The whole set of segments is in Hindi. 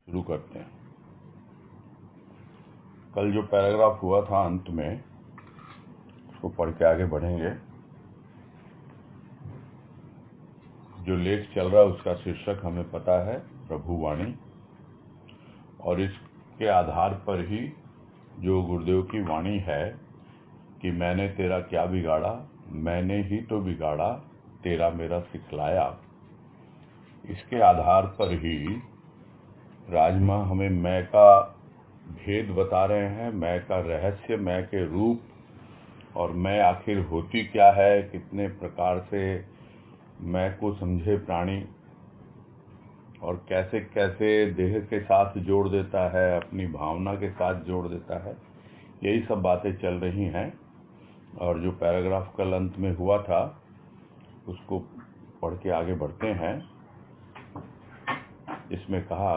शुरू करते हैं। कल जो पैराग्राफ हुआ था अंत में, उसको पढ़ के आगे बढ़ेंगे। जो लेख चल रहा है उसका शीर्षक हमें पता है, प्रभुवाणी, और इसके आधार पर ही जो गुरुदेव की वाणी है कि मैंने तेरा क्या बिगाड़ा, मैंने ही तो बिगाड़ा, तेरा मेरा सिखलाया, इसके आधार पर ही राजमा हमें मैं का भेद बता रहे हैं, मैं का रहस्य, मैं के रूप, और मैं आखिर होती क्या है, कितने प्रकार से मैं को समझे प्राणी, और कैसे कैसे देह के साथ जोड़ देता है, अपनी भावना के साथ जोड़ देता है। यही सब बातें चल रही हैं। और जो पैराग्राफ कल अंत में हुआ था उसको पढ़ के आगे बढ़ते हैं। इसमें कहा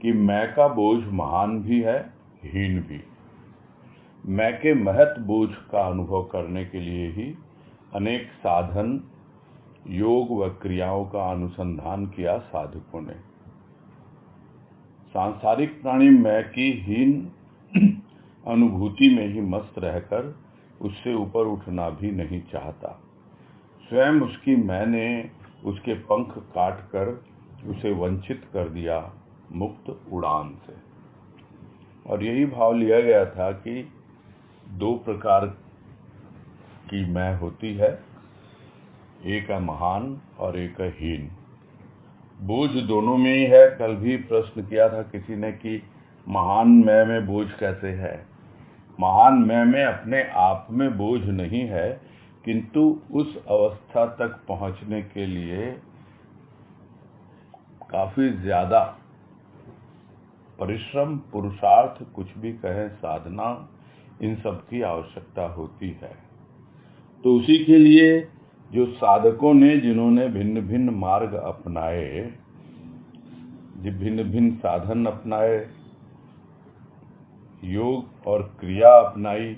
कि मैं का बोझ महान भी है, हीन भी। मैं के महत बोझ का अनुभव करने के लिए ही अनेक साधन, योग व क्रियाओं का अनुसंधान किया साधकों ने। सांसारिक प्राणी मैं की हीन अनुभूति में ही मस्त रहकर उससे ऊपर उठना भी नहीं चाहता। स्वयं उसकी मैंने उसके पंख काट कर उसे वंचित कर दिया मुक्त उड़ान से। और यही भाव लिया गया था कि दो प्रकार की मैं होती है, एक है महान और एक है हीन। बोझ दोनों में ही है। कल भी प्रश्न किया था किसी ने कि महान मैं में बोझ कैसे है। महान मैं में अपने आप में बोझ नहीं है, किंतु उस अवस्था तक पहुंचने के लिए काफी ज्यादा परिश्रम, पुरुषार्थ, कुछ भी कहें, साधना, इन सब की आवश्यकता होती है। तो उसी के लिए जो साधकों ने, जिन्होंने भिन्न भिन्न मार्ग अपनाए, भिन्न भिन्न साधन अपनाए, योग और क्रिया अपनाई,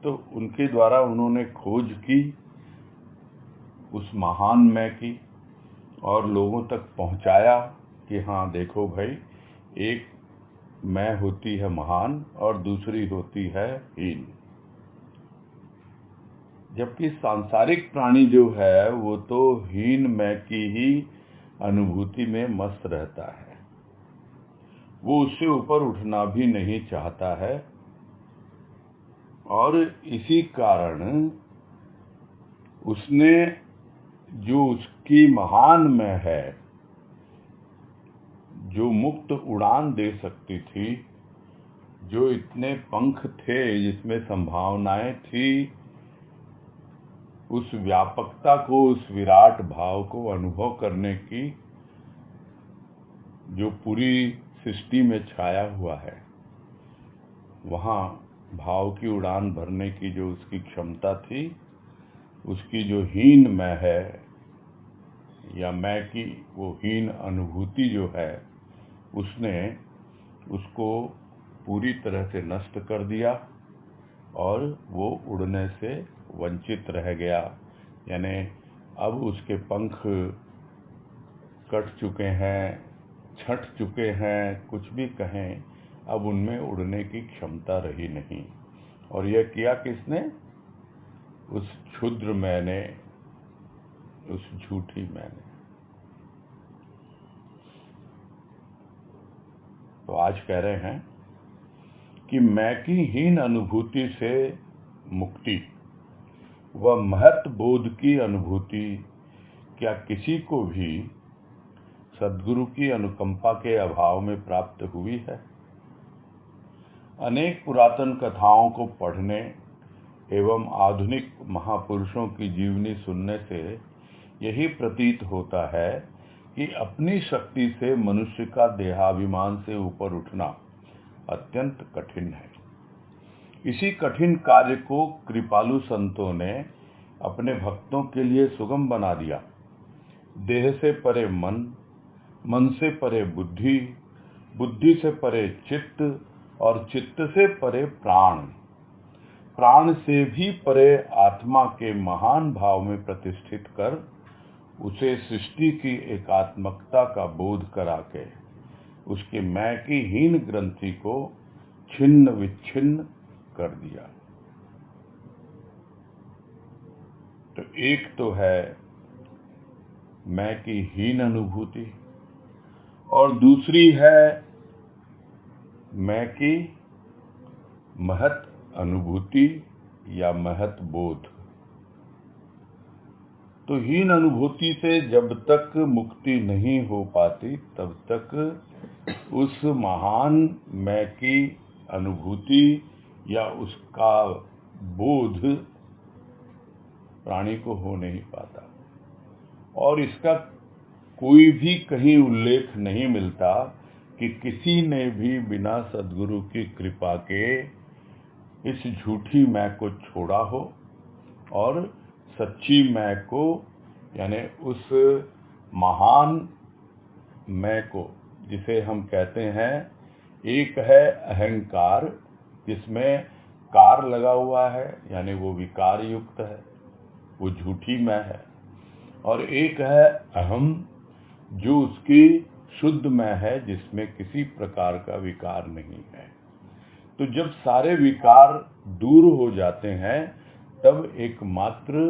तो उनके द्वारा उन्होंने खोज की उस महान मैं की और लोगों तक पहुंचाया कि हाँ देखो भाई, एक मैं होती है महान और दूसरी होती है हीन। जबकि सांसारिक प्राणी जो है वो तो हीन मैं की ही अनुभूति में मस्त रहता है, वो उससे ऊपर उठना भी नहीं चाहता है। और इसी कारण उसने जो उसकी महान मैं है, जो मुक्त उड़ान दे सकती थी, जो इतने पंख थे, जिसमें संभावनाएं थी, उस व्यापकता को, उस विराट भाव को अनुभव करने की, जो पूरी सृष्टि में छाया हुआ है, वहाँ भाव की उड़ान भरने की जो उसकी क्षमता थी, उसकी जो हीन मैं है या मैं की वो हीन अनुभूति जो है, उसने उसको पूरी तरह से नष्ट कर दिया और वो उड़ने से वंचित रह गया। यानी अब उसके पंख कट चुके हैं, छट चुके हैं, कुछ भी कहें, अब उनमें उड़ने की क्षमता रही नहीं। और यह किया किसने? उस क्षुद्र मैंने, उस झूठी मैंने। तो आज कह रहे हैं कि मैं की हीन अनुभूति से मुक्ति व महत बोध की अनुभूति क्या किसी को भी सद्गुरु की अनुकंपा के अभाव में प्राप्त हुई है? अनेक पुरातन कथाओं को पढ़ने एवं आधुनिक महापुरुषों की जीवनी सुनने से यही प्रतीत होता है कि अपनी शक्ति से मनुष्य का देहाभिमान से ऊपर उठना अत्यंत कठिन है। इसी कठिन कार्य को कृपालु संतों ने अपने भक्तों के लिए सुगम बना दिया। देह से परे मन, मन से परे बुद्धि, बुद्धि से परे चित्त और चित्त से परे प्राण, प्राण से भी परे आत्मा के महान भाव में प्रतिष्ठित कर उसे सृष्टि की एकात्मकता का बोध करा के उसके मैं की हीन ग्रंथि को छिन्न विच्छिन्न कर दिया। तो एक तो है मैं की हीन अनुभूति और दूसरी है मैं की महत अनुभूति या महत बोध। तो हीन अनुभूति से जब तक मुक्ति नहीं हो पाती तब तक उस महान मैं की अनुभूति या उसका बोध प्राणी को हो नहीं पाता। और इसका कोई भी कहीं उल्लेख नहीं मिलता कि किसी ने भी बिना सद्गुरु की कृपा के इस झूठी मैं को छोड़ा हो और सच्ची मैं को यानी उस महान मैं को, जिसे हम कहते हैं, एक है अहंकार जिसमें कार लगा हुआ है यानी वो विकार युक्त है, वो झूठी मैं है, और एक है अहम जो उसकी शुद्ध मैं है जिसमें किसी प्रकार का विकार नहीं है। तो जब सारे विकार दूर हो जाते हैं तब एकमात्र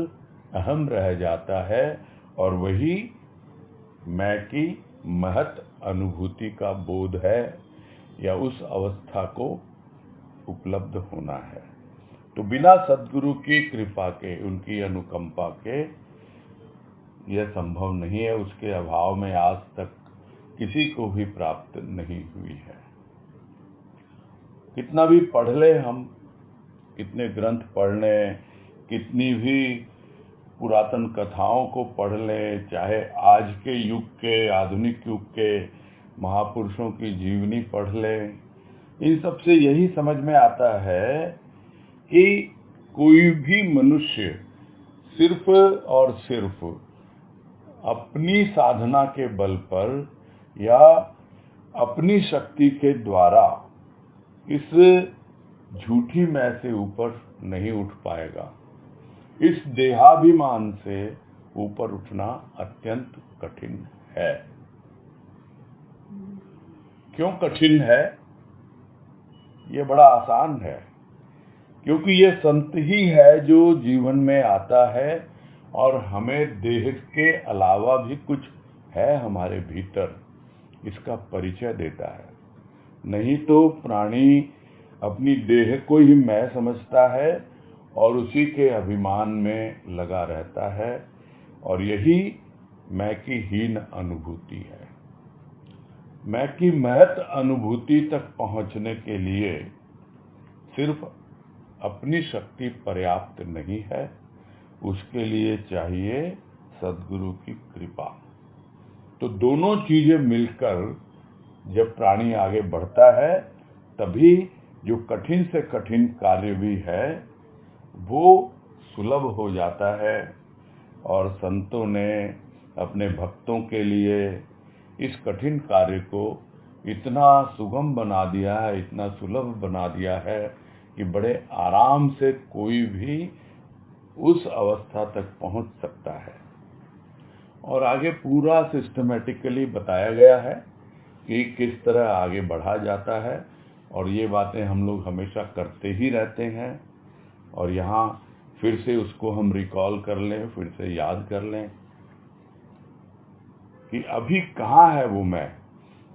अहम रह जाता है और वही मैं की महत अनुभूति का बोध है या उस अवस्था को उपलब्ध होना है। तो बिना सद्गुरु की कृपा के, उनकी अनुकंपा के यह संभव नहीं है। उसके अभाव में आज तक किसी को भी प्राप्त नहीं हुई है। कितना भी पढ़ ले हम, कितने ग्रंथ पढ़ लें, कितनी भी पुरातन कथाओं को पढ़ लें, चाहे आज के युग के, आधुनिक युग के महापुरुषों की जीवनी पढ़ लें, इन सब से यही समझ में आता है कि कोई भी मनुष्य सिर्फ और सिर्फ अपनी साधना के बल पर या अपनी शक्ति के द्वारा इस झूठी मैं से ऊपर नहीं उठ पाएगा। इस देहाभिमान से ऊपर उठना अत्यंत कठिन है। क्यों कठिन है? ये बड़ा आसान है, क्योंकि ये संत ही है जो जीवन में आता है और हमें देह के अलावा भी कुछ है हमारे भीतर, इसका परिचय देता है। नहीं तो प्राणी अपनी देह को ही मैं समझता है और उसी के अभिमान में लगा रहता है, और यही मैं की हीन अनुभूति है। मैं की महत अनुभूति तक पहुंचने के लिए सिर्फ अपनी शक्ति पर्याप्त नहीं है, उसके लिए चाहिए सद्गुरु की कृपा। तो दोनों चीजें मिलकर जब प्राणी आगे बढ़ता है तभी जो कठिन से कठिन कार्य भी है वो सुलभ हो जाता है। और संतों ने अपने भक्तों के लिए इस कठिन कार्य को इतना सुगम बना दिया है, इतना सुलभ बना दिया है कि बड़े आराम से कोई भी उस अवस्था तक पहुंच सकता है। और आगे पूरा सिस्टमेटिकली बताया गया है कि किस तरह आगे बढ़ा जाता है, और ये बातें हम लोग हमेशा करते ही रहते हैं। और यहाँ फिर से उसको हम रिकॉल कर लें, फिर से याद कर लें कि अभी कहाँ है वो मैं।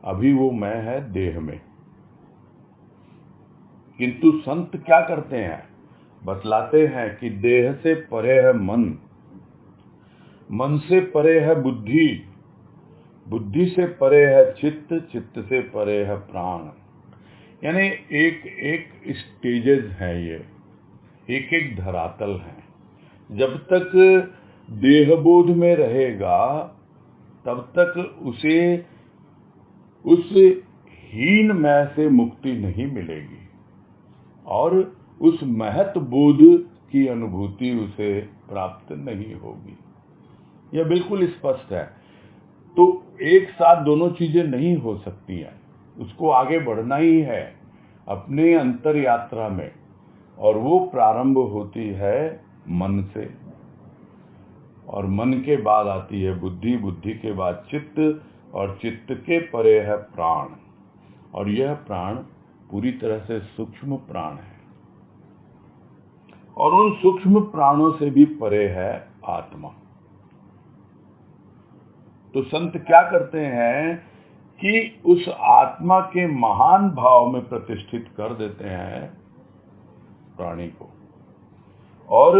अभी वो मैं है देह में। किंतु संत क्या करते हैं? बतलाते हैं कि देह से परे है मन, मन से परे है बुद्धि, बुद्धि से परे है चित्त, चित्त से परे है प्राण। यानी एक एक स्टेजेस हैं, ये एक एक धरातल हैं। जब तक देहबोध में रहेगा तब तक उसे उस हीन मैं से मुक्ति नहीं मिलेगी और उस महत बोध की अनुभूति उसे प्राप्त नहीं होगी। यह बिल्कुल स्पष्ट है। तो एक साथ दोनों चीजें नहीं हो सकती हैं, उसको आगे बढ़ना ही है अपने अंतर यात्रा में, और वो प्रारंभ होती है मन से, और मन के बाद आती है बुद्धि, बुद्धि के बाद चित्त, और चित्त के परे है प्राण। और यह प्राण पूरी तरह से सूक्ष्म प्राण है और उन सूक्ष्म प्राणों से भी परे है आत्मा। तो संत क्या करते हैं कि उस आत्मा के महान भाव में प्रतिष्ठित कर देते हैं प्राणी को और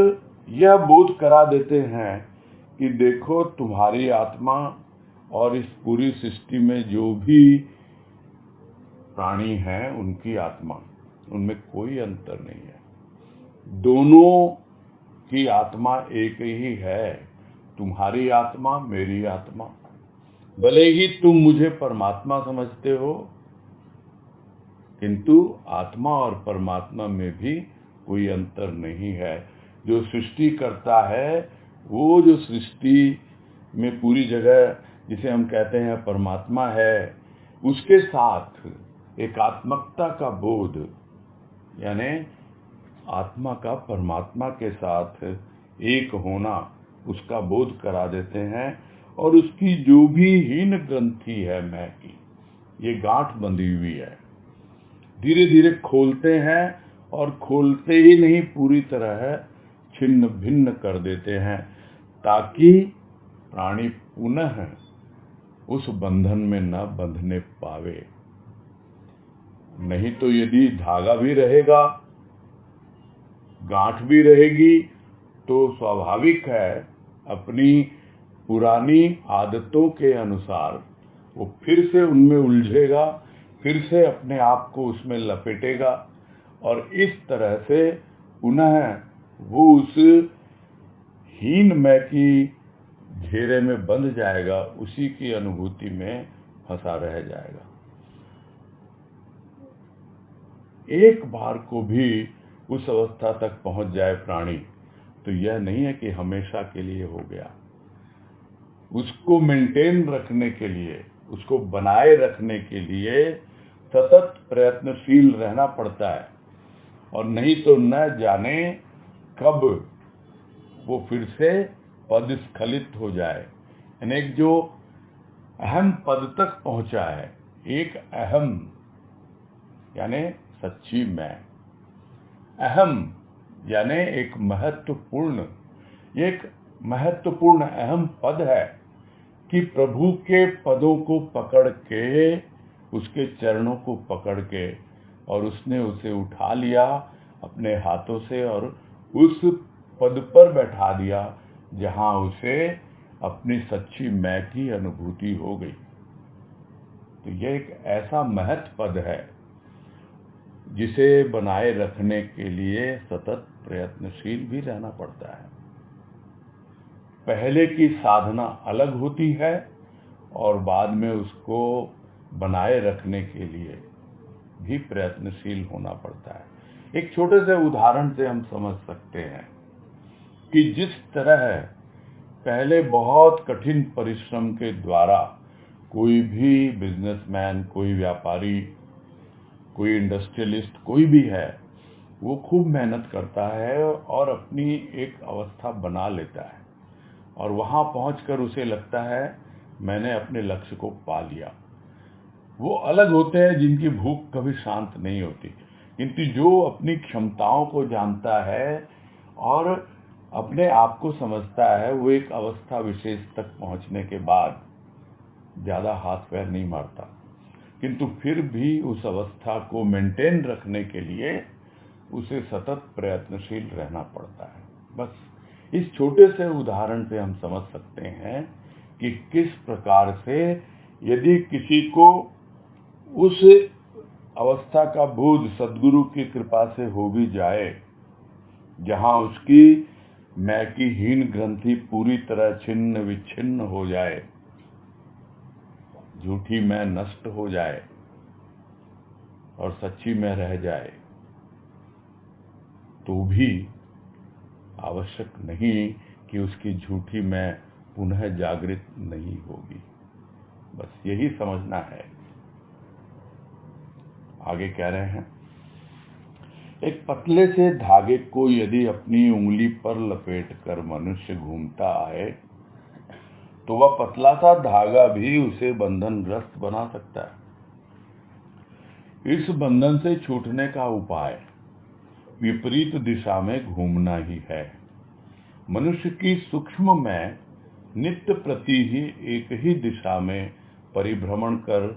यह बोध करा देते हैं कि देखो तुम्हारी आत्मा और इस पूरी सृष्टि में जो भी प्राणी हैं उनकी आत्मा, उनमें कोई अंतर नहीं है। दोनों की आत्मा एक ही है। तुम्हारी आत्मा मेरी आत्मा, भले ही तुम मुझे परमात्मा समझते हो, किंतु आत्मा और परमात्मा में भी कोई अंतर नहीं है। जो सृष्टि करता है, वो जो सृष्टि में पूरी जगह जिसे हम कहते हैं परमात्मा है, उसके साथ एकात्मकता का बोध, यानी आत्मा का परमात्मा के साथ एक होना, उसका बोध करा देते हैं। और उसकी जो भी हीन ग्रंथि है मैं की, ये गांठ बंधी हुई है, धीरे धीरे खोलते हैं और खोलते ही नहीं पूरी तरह छिन्न भिन्न कर देते हैं, ताकि प्राणी पुनः उस बंधन में न बंधने पावे। नहीं तो यदि धागा भी रहेगा, गांठ भी रहेगी, तो स्वाभाविक है अपनी पुरानी आदतों के अनुसार वो फिर से उनमें उलझेगा, फिर से अपने आप को उसमें लपेटेगा और इस तरह से पुनः वो उस हीन मैं की घेरे में बंध जाएगा, उसी की अनुभूति में फंसा रह जाएगा। एक बार को भी उस अवस्था तक पहुंच जाए प्राणी, तो यह नहीं है कि हमेशा के लिए हो गया। उसको मेंटेन रखने के लिए, उसको बनाए रखने के लिए सतत प्रयत्नशील रहना पड़ता है, और नहीं तो न जाने कब वो फिर से पद स्खलित हो जाए। यानी जो अहम पद तक पहुंचा है, एक अहम यानी सच्ची मैं, अहम यानी एक महत्वपूर्ण, एक महत्वपूर्ण अहम पद है कि प्रभु के पदों को पकड़ के, उसके चरणों को पकड़ के, और उसने उसे उठा लिया अपने हाथों से और उस पद पर बैठा दिया जहां उसे अपनी सच्ची मैं की अनुभूति हो गई। तो यह एक ऐसा महत्व पद है जिसे बनाए रखने के लिए सतत प्रयत्नशील भी रहना पड़ता है। पहले की साधना अलग होती है और बाद में उसको बनाए रखने के लिए भी प्रयत्नशील होना पड़ता है। एक छोटे से उदाहरण से हम समझ सकते हैं कि जिस तरह पहले बहुत कठिन परिश्रम के द्वारा कोई भी बिजनेसमैन, कोई व्यापारी, कोई इंडस्ट्रियलिस्ट, कोई भी है, वो खूब मेहनत करता है और अपनी एक अवस्था बना लेता है और वहां पहुंचकर उसे लगता है मैंने अपने लक्ष्य को पा लिया। वो अलग होते हैं जिनकी भूख कभी शांत नहीं होती, किंतु जो अपनी क्षमताओं को जानता है और अपने आप को समझता है, वो एक अवस्था विशेष तक पहुंचने के बाद ज्यादा हाथ पैर नहीं मारता, किंतु फिर भी उस अवस्था को मेंटेन रखने के लिए उसे सतत प्रयत्नशील रहना पड़ता है। बस इस छोटे से उदाहरण से हम समझ सकते हैं कि किस प्रकार से यदि किसी को उस अवस्था का बोध सद्गुरु की कृपा से हो भी जाए, जहां उसकी मैं की हीन ग्रंथि पूरी तरह छिन्न विच्छिन्न हो जाए, झूठी मैं नष्ट हो जाए और सच्ची मैं रह जाए, तो भी आवश्यक नहीं कि उसकी झूठी मैं पुनः जागृत नहीं होगी। बस यही समझना है। आगे कह रहे हैं, एक पतले से धागे को यदि अपनी उंगली पर लपेट कर मनुष्य घूमता आए, तो वह पतला सा धागा भी उसे बंधनग्रस्त बना सकता है। इस बंधन से छूटने का उपाय विपरीत दिशा में घूमना ही है। मनुष्य की सूक्ष्म में नित्य प्रति ही एक ही दिशा में परिभ्रमण कर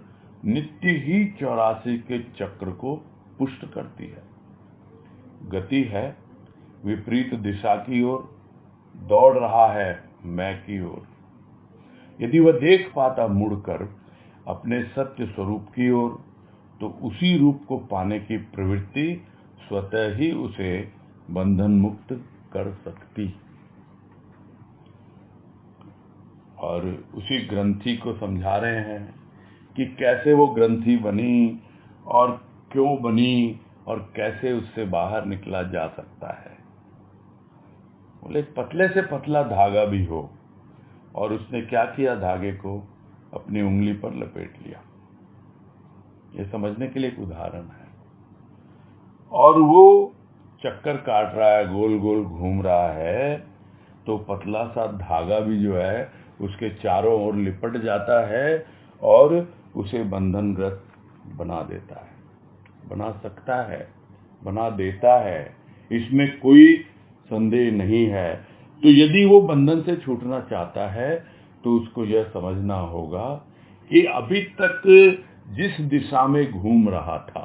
नित्य ही 84 के चक्र को पुष्ट करती है। गति है विपरीत दिशा की ओर, दौड़ रहा है मैं की ओर। यदि वह देख पाता मुड़कर अपने सत्य स्वरूप की ओर, तो उसी रूप को पाने की प्रवृत्ति स्वतः ही उसे बंधन मुक्त कर सकती। और उसी ग्रंथि को समझा रहे हैं कि कैसे वो ग्रंथि बनी और क्यों बनी और कैसे उससे बाहर निकला जा सकता है। बोले पतले से पतला धागा भी हो, और उसने क्या किया, धागे को अपनी उंगली पर लपेट लिया। ये समझने के लिए एक उदाहरण है। और वो चक्कर काट रहा है, गोल गोल घूम रहा है, तो पतला सा धागा भी जो है उसके चारों ओर लिपट जाता है और उसे बंधनग्रस्त बना देता है, बना सकता है, बना देता है। इसमें कोई संदेह नहीं है। तो यदि वो बंधन से छूटना चाहता है तो उसको यह समझना होगा कि अभी तक जिस दिशा में घूम रहा था,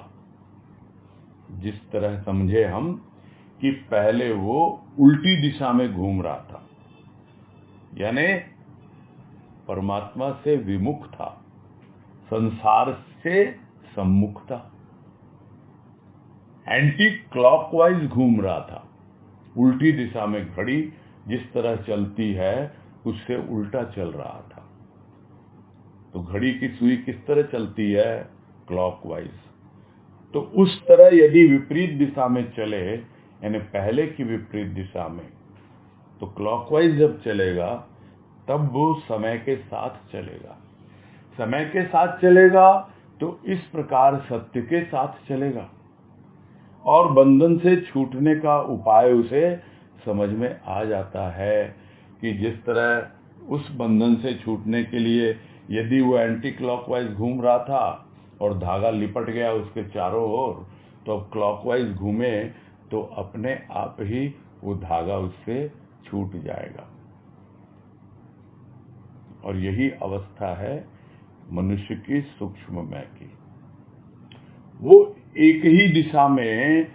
जिस तरह समझे हम कि पहले वो उल्टी दिशा में घूम रहा था, यानी परमात्मा से विमुख था, संसार से सम्मुख था, एंटी क्लॉकवाइज घूम रहा था। उल्टी दिशा में घड़ी जिस तरह चलती है उससे उल्टा चल रहा था। तो घड़ी की सुई किस तरह चलती है, क्लॉकवाइज। तो उस तरह यदि विपरीत दिशा में चले, यानी पहले की विपरीत दिशा में, तो क्लॉकवाइज जब चलेगा तब वो समय के साथ चलेगा। समय के साथ चलेगा तो इस प्रकार सत्य के साथ चलेगा, और बंधन से छूटने का उपाय उसे समझ में आ जाता है कि जिस तरह उस बंधन से छूटने के लिए यदि वो एंटी क्लॉकवाइज घूम रहा था और धागा लिपट गया उसके चारों ओर, तो अब क्लॉकवाइज घूमे तो अपने आप ही वो धागा उससे छूट जाएगा। और यही अवस्था है मनुष्य की सूक्ष्ममय की। वो एक ही दिशा में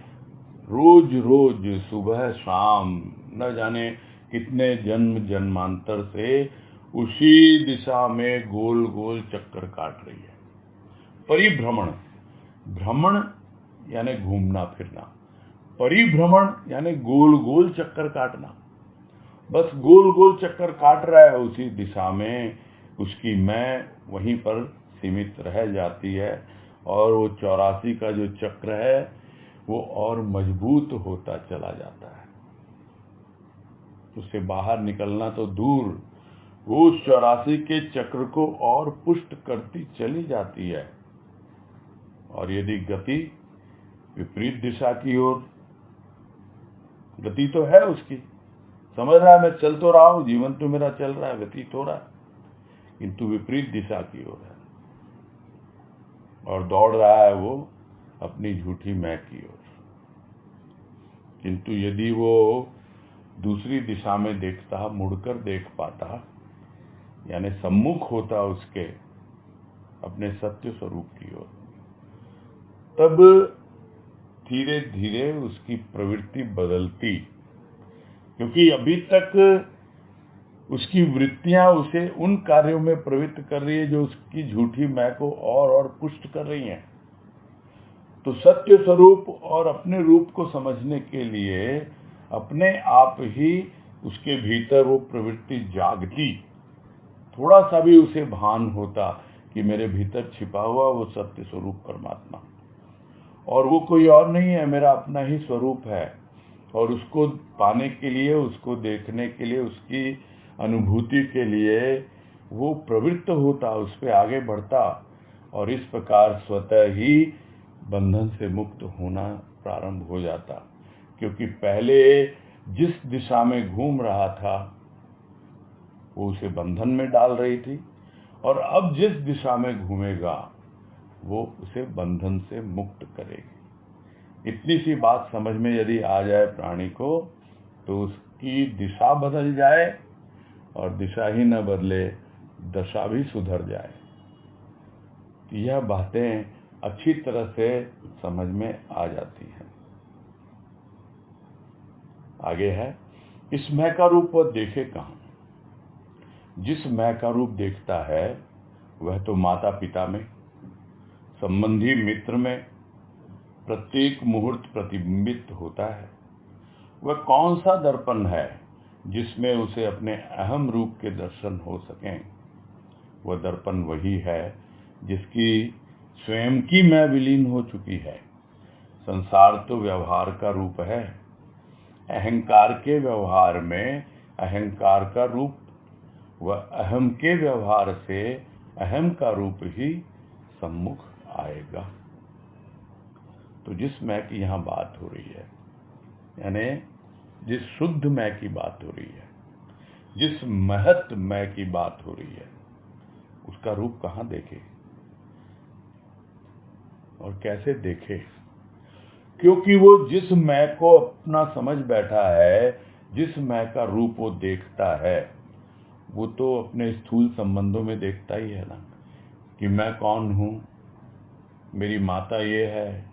रोज रोज सुबह शाम न जाने कितने जन्म जन्मांतर से उसी दिशा में गोल गोल चक्कर काट रही है। परिभ्रमण, भ्रमण यानी घूमना फिरना, परिभ्रमण यानी गोल गोल चक्कर काटना। बस गोल गोल चक्कर काट रहा है उसी दिशा में, उसकी मैं वहीं पर सीमित रह जाती है, और वो 84 का जो चक्र है वो और मजबूत होता चला जाता है। उससे बाहर निकलना तो दूर, वो उस 84 के चक्र को और पुष्ट करती चली जाती है। और यदि गति विपरीत दिशा की ओर, गति तो है उसकी, समझ रहा है मैं चल तो रहा हूं, जीवन तो मेरा चल रहा है, व्यतीत हो रहा है, किंतु विपरीत दिशा की ओर है, और दौड़ रहा है वो अपनी झूठी मैं की ओर। किंतु यदि वो दूसरी दिशा में देखता, मुड़कर देख पाता, यानी सम्मुख होता उसके अपने सत्य स्वरूप की ओर, तब धीरे धीरे उसकी प्रवृत्ति बदलती। क्योंकि अभी तक उसकी वृत्तियां उसे उन कार्यों में प्रवृत्त कर रही है जो उसकी झूठी मैं को और पुष्ट कर रही हैं। तो सत्य स्वरूप और अपने रूप को समझने के लिए अपने आप ही उसके भीतर वो प्रवृत्ति जागती, थोड़ा सा भी उसे भान होता कि मेरे भीतर छिपा हुआ वो सत्य स्वरूप परमात्मा, और वो कोई और नहीं है, मेरा अपना ही स्वरूप है। और उसको पाने के लिए, उसको देखने के लिए, उसकी अनुभूति के लिए वो प्रवृत्त होता, उस पर आगे बढ़ता, और इस प्रकार स्वतः ही बंधन से मुक्त होना प्रारंभ हो जाता। क्योंकि पहले जिस दिशा में घूम रहा था वो उसे बंधन में डाल रही थी, और अब जिस दिशा में घूमेगा वो उसे बंधन से मुक्त करेगी। इतनी सी बात समझ में यदि आ जाए प्राणी को, तो उसकी दिशा बदल जाए, और दिशा ही न बदले दशा भी सुधर जाए। यह बातें अच्छी तरह से समझ में आ जाती हैं। आगे है, इस मैं का रूप वह देखे कहाँ। जिस मैं का रूप देखता है वह तो माता पिता में, संबंधी मित्र में प्रत्येक मुहूर्त प्रतिबिंबित होता है। वह कौन सा दर्पण है जिसमें उसे अपने अहम रूप के दर्शन हो सकें। वह दर्पण वही है जिसकी स्वयं की मैं विलीन हो चुकी है। संसार तो व्यवहार का रूप है। अहंकार के व्यवहार में अहंकार का रूप, वह अहम के व्यवहार से अहम का रूप ही सम्मुख आएगा। तो जिस मैं की यहाँ बात हो रही है, यानी जिस शुद्ध मैं की बात हो रही है, जिस महत मैं की बात हो रही है, उसका रूप कहाँ देखे और कैसे देखे। क्योंकि वो जिस मैं को अपना समझ बैठा है, जिस मैं का रूप वो देखता है, वो तो अपने स्थूल संबंधों में देखता ही है ना, कि मैं कौन हूं, मेरी माता ये है,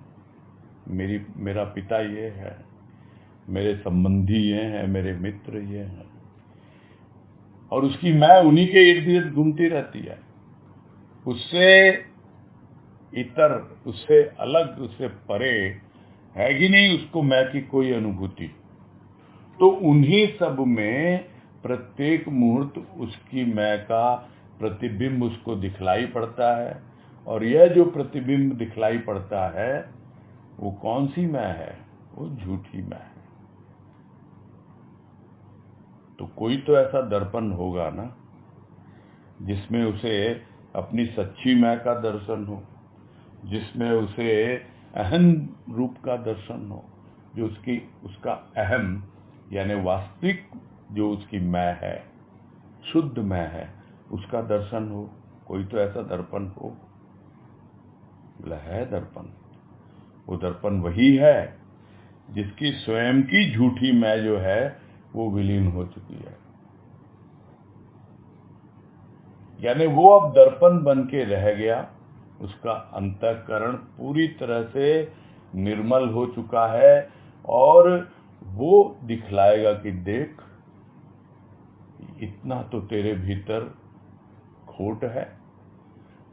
मेरा पिता ये है, मेरे संबंधी ये हैं, मेरे मित्र ये हैं, और उसकी मैं उन्हीं के इर्द गिर्द घूमती रहती है। उससे इतर, उससे अलग, उससे परे है ही नहीं उसको मैं की कोई अनुभूति। तो उन्हीं सब में प्रत्येक मुहूर्त उसकी मैं का प्रतिबिंब उसको दिखलाई पड़ता है। और यह जो प्रतिबिंब दिखलाई पड़ता है, वो कौन सी मैं है? वो झूठी मैं है। तो कोई तो ऐसा दर्पण होगा ना जिसमें उसे अपनी सच्ची मैं का दर्शन हो, जिसमें उसे अहम रूप का दर्शन हो, जो उसका अहम यानी वास्तविक जो उसकी मैं है, शुद्ध मैं है, उसका दर्शन हो। कोई तो ऐसा दर्पण हो। बोला है दर्पण। वो दर्पण वही है जिसकी स्वयं की झूठी मैं जो है वो विलीन हो चुकी है। यानी वो अब दर्पण बन के रह गया। उसका अंतःकरण पूरी तरह से निर्मल हो चुका है, और वो दिखलाएगा कि देख, इतना तो तेरे भीतर खोट है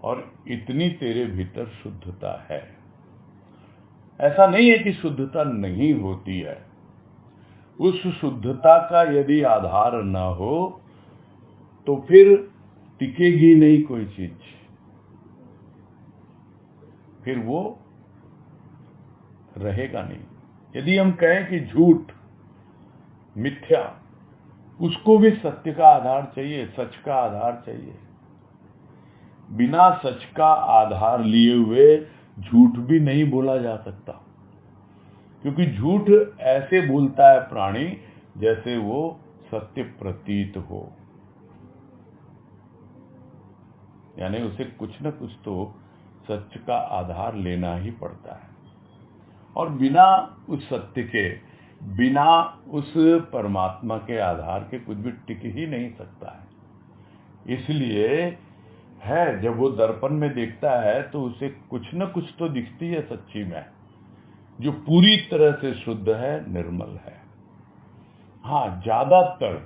और इतनी तेरे भीतर शुद्धता है। ऐसा नहीं है कि शुद्धता नहीं होती है। उस शुद्धता का यदि आधार न हो तो फिर टिकेगी नहीं कोई चीज, फिर वो रहेगा नहीं। यदि हम कहें कि झूठ, मिथ्या, उसको भी सत्य का आधार चाहिए, सच का आधार चाहिए। बिना सच का आधार लिए हुए झूठ भी नहीं बोला जा सकता, क्योंकि झूठ ऐसे बोलता है प्राणी जैसे वो सत्य प्रतीत हो। यानी उसे कुछ न कुछ तो सत्य का आधार लेना ही पड़ता है, और बिना उस सत्य के, बिना उस परमात्मा के आधार के कुछ भी टिक ही नहीं सकता है। इसलिए है, जब वो दर्पण में देखता है तो उसे कुछ न कुछ तो दिखती है सच्ची में, जो पूरी तरह से शुद्ध है, निर्मल है। हाँ, ज्यादातर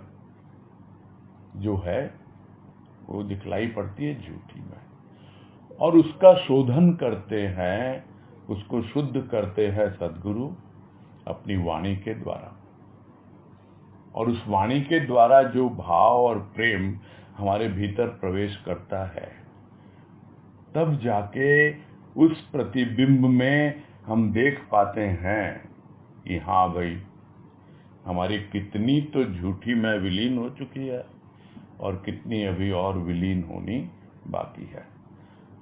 जो है वो दिखलाई पड़ती है झूठी में, और उसका शोधन करते हैं, उसको शुद्ध करते हैं सद्गुरु अपनी वाणी के द्वारा। और उस वाणी के द्वारा जो भाव और प्रेम हमारे भीतर प्रवेश करता है, तब जाके उस प्रतिबिंब में हम देख पाते हैं कि हाँ भाई, हमारी कितनी तो झूठी मैं विलीन हो चुकी है और कितनी अभी और विलीन होनी बाकी है।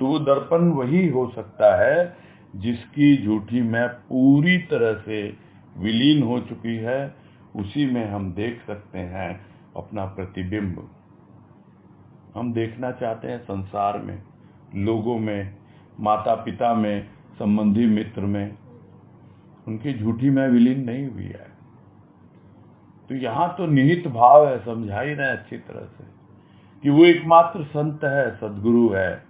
तो वो दर्पण वही हो सकता है जिसकी झूठी मैं पूरी तरह से विलीन हो चुकी है। उसी में हम देख सकते हैं अपना प्रतिबिंब। हम देखना चाहते हैं संसार में, लोगों में, माता पिता में, संबंधी मित्र में, उनकी झूठी मैं विलीन नहीं हुई है। तो यहाँ तो निहित भाव है, समझा ही रहे अच्छी तरह से कि वो एकमात्र संत है, सदगुरु है,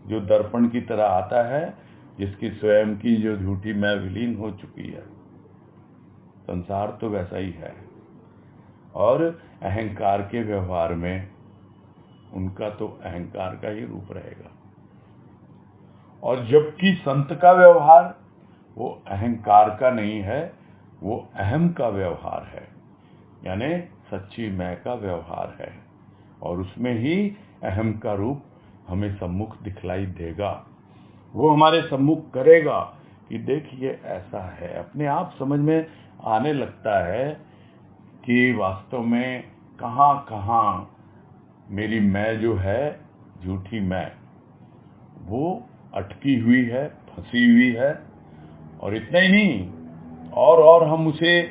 जो दर्पण की तरह आता है, जिसकी स्वयं की जो झूठी मैं विलीन हो चुकी है। संसार तो वैसा ही है, और अहंकार के व्यवहार में उनका तो अहंकार का ही रूप रहेगा, और जबकि संत का व्यवहार वो अहंकार का नहीं है, वो अहम का व्यवहार है, यानी सच्ची मैं का व्यवहार है, और उसमें ही अहम का रूप हमें सम्मुख दिखलाई देगा। वो हमारे सम्मुख करेगा कि देखिए ऐसा है। अपने आप समझ में आने लगता है कि वास्तव में कहाँ कहाँ मेरी मैं जो है, झूठी मैं, वो अटकी हुई है, फंसी हुई है। और इतना ही नहीं, और हम उसे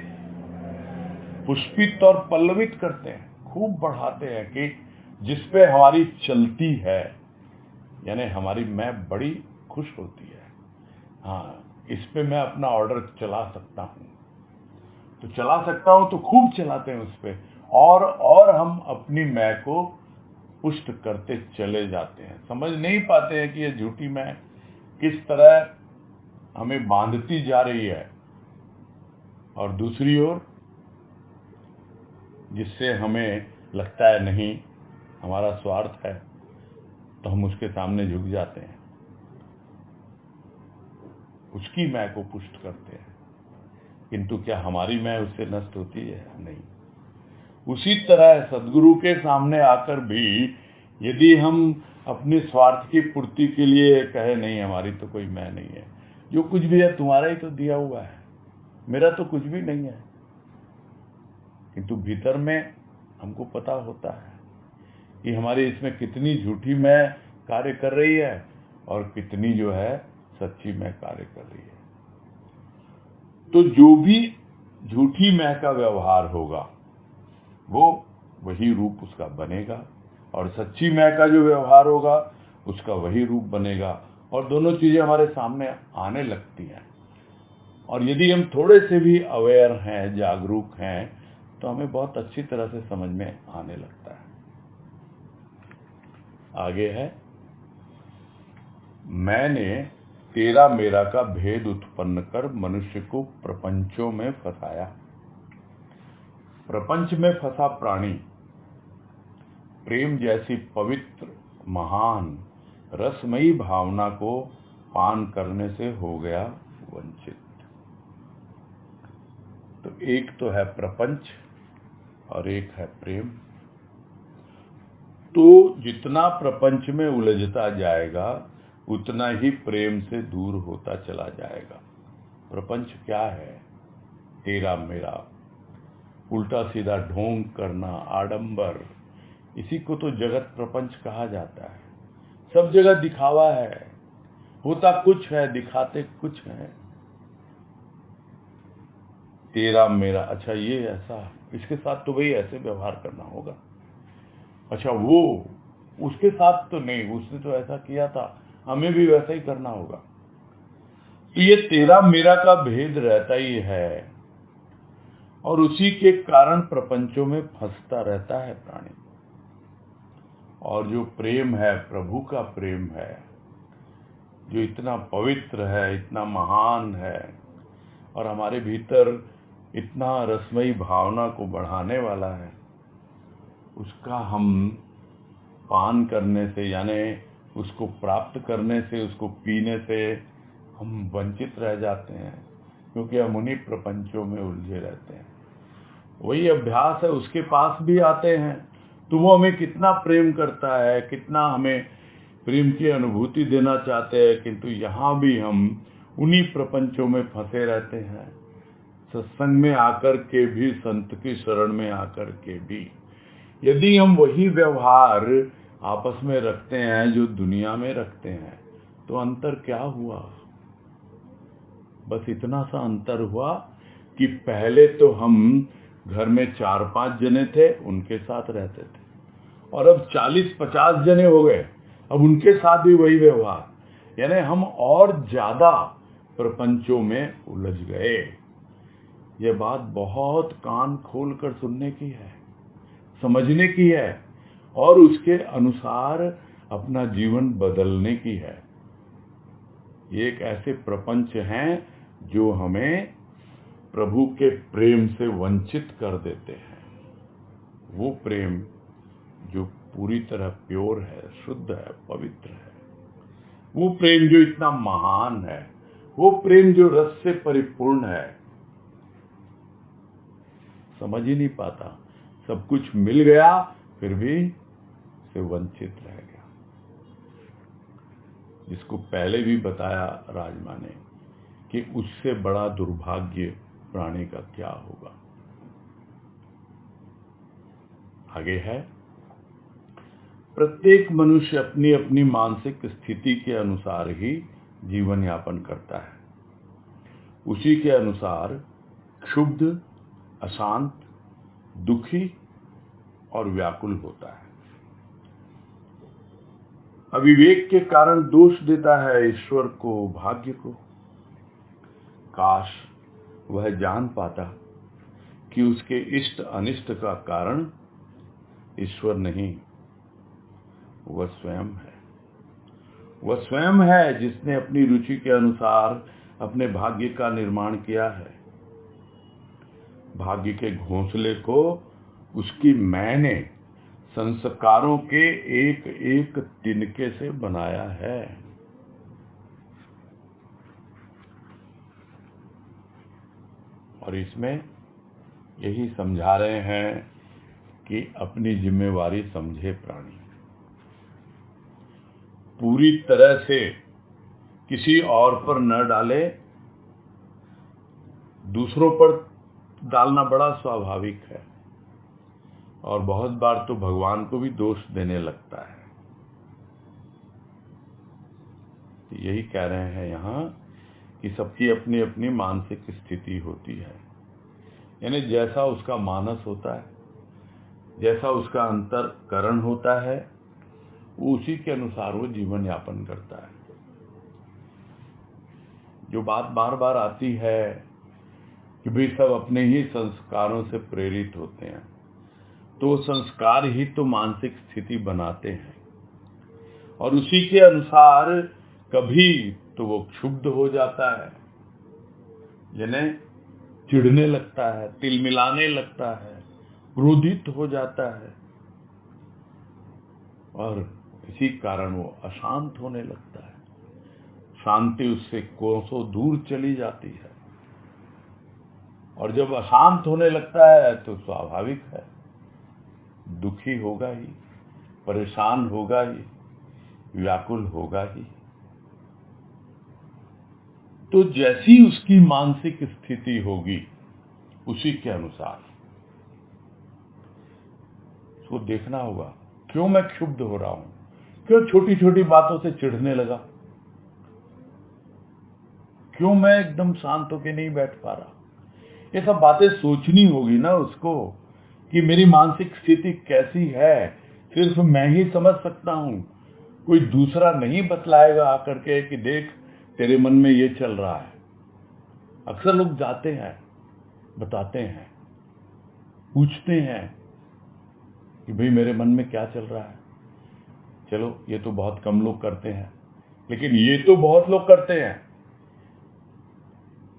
पुष्पित और पल्लवित करते हैं, खूब बढ़ाते हैं कि जिस पे हमारी चलती है, यानी हमारी मैं बड़ी खुश होती है। हाँ, इस पे मैं अपना ऑर्डर चला सकता हूँ, तो चला सकता हूँ तो खूब चलाते हैं उस पे, और हम अपनी मैं को पुष्ट करते चले जाते हैं। समझ नहीं पाते हैं कि ये झूठी मैं किस तरह हमें बांधती जा रही है, और दूसरी ओर जिससे हमें लगता है नहीं हमारा स्वार्थ है, तो हम उसके सामने झुक जाते हैं, उसकी मैं को पुष्ट करते हैं। किंतु क्या हमारी मैं उससे नष्ट होती है? नहीं। उसी तरह सदगुरु के सामने आकर भी यदि हम अपने स्वार्थ की पूर्ति के लिए कहे नहीं हमारी तो कोई मैं नहीं है, जो कुछ भी है तुम्हारा ही तो दिया हुआ है, मेरा तो कुछ भी नहीं है, किंतु भीतर में हमको पता होता है कि हमारी इसमें कितनी झूठी मैं कार्य कर रही है और कितनी जो है सच्ची मैं कार्य कर रही है। तो जो भी झूठी मैं का व्यवहार होगा वो वही रूप उसका बनेगा, और सच्ची मैं का जो व्यवहार होगा उसका वही रूप बनेगा, और दोनों चीजें हमारे सामने आने लगती हैं। और यदि हम थोड़े से भी अवेयर हैं, जागरूक हैं, तो हमें बहुत अच्छी तरह से समझ में आने लगता है। आगे है, मैंने तेरा मेरा का भेद उत्पन्न कर मनुष्य को प्रपंचों में फंसाया। प्रपंच में फंसा प्राणी प्रेम जैसी पवित्र महान रसमयी भावना को पान करने से हो गया वंचित। तो एक तो है प्रपंच और एक है प्रेम। तो जितना प्रपंच में उलझता जाएगा उतना ही प्रेम से दूर होता चला जाएगा। प्रपंच क्या है? तेरा मेरा, उल्टा सीधा ढोंग करना, आडंबर, इसी को तो जगत प्रपंच कहा जाता है। सब जगह दिखावा है, होता कुछ है, दिखाते कुछ है। तेरा मेरा, अच्छा ये ऐसा, इसके साथ तो भाई ऐसे व्यवहार करना होगा, अच्छा वो उसके साथ तो नहीं, उसने तो ऐसा किया था, हमें भी वैसा ही करना होगा। तो ये तेरा मेरा का भेद रहता ही है, और उसी के कारण प्रपंचों में फंसता रहता है प्राणी। और जो प्रेम है, प्रभु का प्रेम है, जो इतना पवित्र है, इतना महान है, और हमारे भीतर इतना रसमयी भावना को बढ़ाने वाला है, उसका हम पान करने से, यानी उसको प्राप्त करने से, उसको पीने से हम वंचित रह जाते हैं, क्योंकि हम उन्हीं प्रपंचों में उलझे रहते हैं। वही अभ्यास है, उसके पास भी आते हैं तो वो हमें कितना प्रेम करता है, कितना हमें प्रेम की अनुभूति देना चाहते हैं, किंतु यहाँ भी हम उन्हीं प्रपंचों में फंसे रहते हैं। सत्संग में आकर के भी, संत की शरण में आकर के भी यदि हम वही व्यवहार आपस में रखते हैं जो दुनिया में रखते हैं, तो अंतर क्या हुआ? बस इतना सा अंतर हुआ कि पहले तो हम घर में 4-5 जने थे, उनके साथ रहते थे, और अब 40-50 जने हो गए, अब उनके साथ भी वही व्यवहार, यानी हम और ज्यादा प्रपंचों में उलझ गए। ये बात बहुत कान खोलकर सुनने की है, समझने की है और उसके अनुसार अपना जीवन बदलने की है। ये एक ऐसे प्रपंच हैं जो हमें प्रभु के प्रेम से वंचित कर देते हैं। वो प्रेम जो पूरी तरह प्योर है, शुद्ध है, पवित्र है, वो प्रेम जो इतना महान है, वो प्रेम जो रस से परिपूर्ण है, समझ ही नहीं पाता। सब कुछ मिल गया फिर भी से वंचित रह गया। जिसको पहले भी बताया राजमा ने कि उससे बड़ा दुर्भाग्य प्राणी का क्या होगा। आगे है, प्रत्येक मनुष्य अपनी अपनी मानसिक स्थिति के अनुसार ही जीवन यापन करता है। उसी के अनुसार क्षुब्ध, अशांत, दुखी और व्याकुल होता है। अविवेक के कारण दोष देता है ईश्वर को, भाग्य को। काश वह जान पाता कि उसके इष्ट अनिष्ट का कारण ईश्वर नहीं, वह स्वयं है। वह स्वयं है जिसने अपनी रुचि के अनुसार अपने भाग्य का निर्माण किया है। भाग्य के घोंसले को उसकी मैंने संस्कारों के एक एक तिनके से बनाया है। और इसमें यही समझा रहे हैं कि अपनी जिम्मेवारी समझे प्राणी, पूरी तरह से किसी और पर न डाले। दूसरों पर डालना बड़ा स्वाभाविक है और बहुत बार तो भगवान को भी दोष देने लगता है। तो यही कह रहे हैं यहाँ कि सबकी अपनी अपनी मानसिक स्थिति होती है, यानी जैसा उसका मानस होता है, जैसा उसका अंतरकरण होता है, उसी के अनुसार वो जीवन यापन करता है। जो बात बार बार आती है कि भाई सब अपने ही संस्कारों से प्रेरित होते हैं, तो संस्कार ही तो मानसिक स्थिति बनाते हैं और उसी के अनुसार कभी तो वो क्षुब्ध हो जाता है, यानी चिढ़ने लगता है, तिलमिलाने लगता है, क्रोधित हो जाता है और इसी कारण वो अशांत होने लगता है। शांति उससे कोसों दूर चली जाती है और जब अशांत होने लगता है तो स्वाभाविक है दुखी होगा ही, परेशान होगा ही, व्याकुल होगा ही। तो जैसी उसकी मानसिक स्थिति होगी उसी के अनुसार उसको देखना होगा, क्यों मैं क्षुब्ध हो रहा हूं, क्यों छोटी छोटी बातों से चिढ़ने लगा, क्यों मैं एकदम शांत होकर नहीं बैठ पा रहा। ये सब बातें सोचनी होगी ना उसको कि मेरी मानसिक स्थिति कैसी है, सिर्फ मैं ही समझ सकता हूं, कोई दूसरा नहीं बतलाएगा आकर के कि देख तेरे मन में ये चल रहा है। अक्सर लोग जाते हैं, बताते हैं, पूछते हैं कि भाई मेरे मन में क्या चल रहा है। चलो ये तो बहुत कम लोग करते हैं, लेकिन ये तो बहुत लोग करते हैं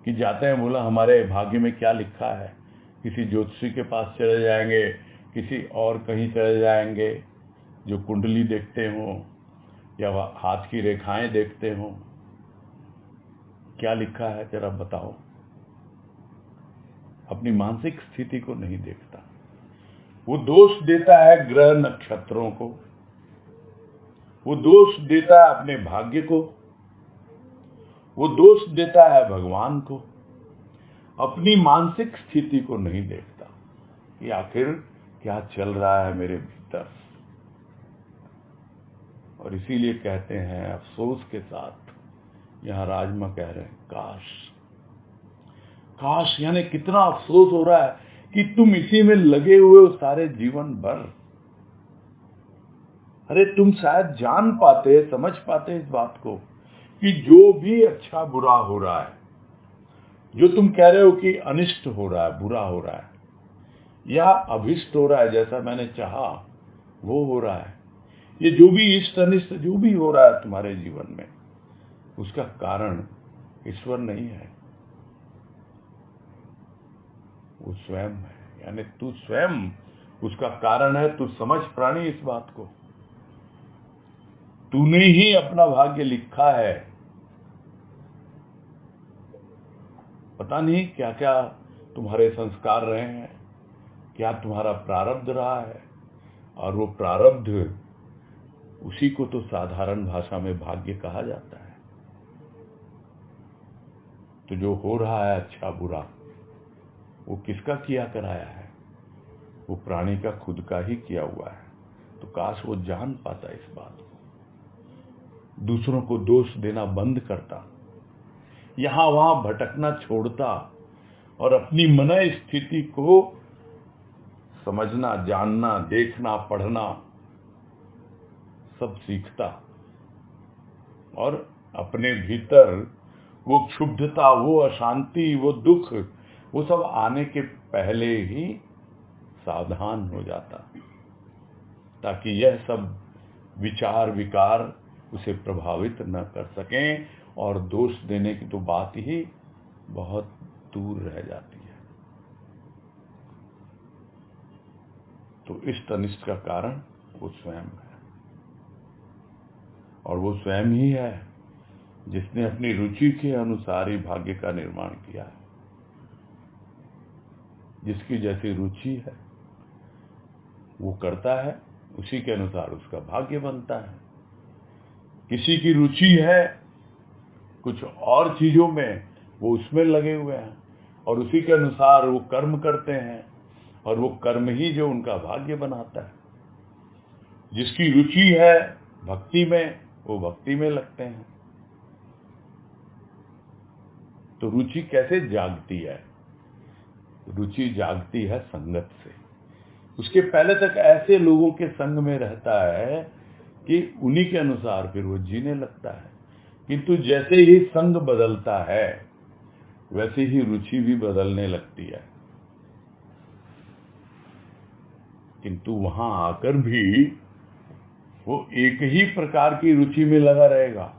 कि जाते हैं, बोला हमारे भाग्य में क्या लिखा है, किसी ज्योतिषी के पास चले जाएंगे, किसी और कहीं चले जाएंगे जो कुंडली देखते हो या हाथ की रेखाएं देखते हो, क्या लिखा है जरा बताओ। अपनी मानसिक स्थिति को नहीं देखता। वो दोष देता है ग्रह नक्षत्रों को, वो दोष देता है अपने भाग्य को, वो दोष देता है भगवान को, अपनी मानसिक स्थिति को नहीं देखता कि आखिर क्या चल रहा है मेरे भीतर। और इसीलिए कहते हैं अफसोस के साथ, यहां राजमा कह रहे हैं काश, काश, यानी कितना अफसोस हो रहा है कि तुम इसी में लगे हुए हो सारे जीवन भर। अरे तुम शायद जान पाते, समझ पाते इस बात को कि जो भी अच्छा बुरा हो रहा है, जो तुम कह रहे हो कि अनिष्ट हो रहा है, बुरा हो रहा है या अभिष्ट हो रहा है, जैसा मैंने चाहा वो हो रहा है, ये जो भी इष्ट अनिष्ट जो भी हो रहा है तुम्हारे जीवन में, उसका कारण ईश्वर नहीं है, वो स्वयं है। यानी तू स्वयं उसका कारण है। तू समझ प्राणी इस बात को, तूने ही अपना भाग्य लिखा है। पता नहीं क्या क्या तुम्हारे संस्कार रहे हैं, क्या तुम्हारा प्रारब्ध रहा है, और वो प्रारब्ध, उसी को तो साधारण भाषा में भाग्य कहा जाता है। तो जो हो रहा है अच्छा बुरा, वो किसका किया कराया है? वो प्राणी का खुद का ही किया हुआ है। तो काश वो जान पाता इस बात को, दूसरों को दोष देना बंद करता, यहां वहां भटकना छोड़ता और अपनी मन स्थिति को समझना, जानना, देखना, पढ़ना सब सीखता, और अपने भीतर वो क्षुब्धता, वो अशांति, वो दुख, वो सब आने के पहले ही सावधान हो जाता, ताकि यह सब विचार विकार उसे प्रभावित न कर सकें, और दोष देने की तो बात ही बहुत दूर रह जाती है। तो इष्ट अनिष्ट का कारण वो स्वयं है, और वो स्वयं ही है जिसने अपनी रुचि के अनुसार ही भाग्य का निर्माण किया है। जिसकी जैसी रुचि है वो करता है, उसी के अनुसार उसका भाग्य बनता है। किसी की रुचि है कुछ और चीजों में, वो उसमें लगे हुए हैं और उसी के अनुसार वो कर्म करते हैं, और वो कर्म ही जो उनका भाग्य बनाता है। जिसकी रुचि है भक्ति में, वो भक्ति में लगते हैं। तो रुचि कैसे जागती है? रुचि जागती है संगत से। उसके पहले तक ऐसे लोगों के संग में रहता है कि उन्हीं के अनुसार फिर वो जीने लगता है। किंतु जैसे ही संग बदलता है, वैसे ही रुचि भी बदलने लगती है। किंतु वहां आकर भी वो एक ही प्रकार की रुचि में लगा रहेगा।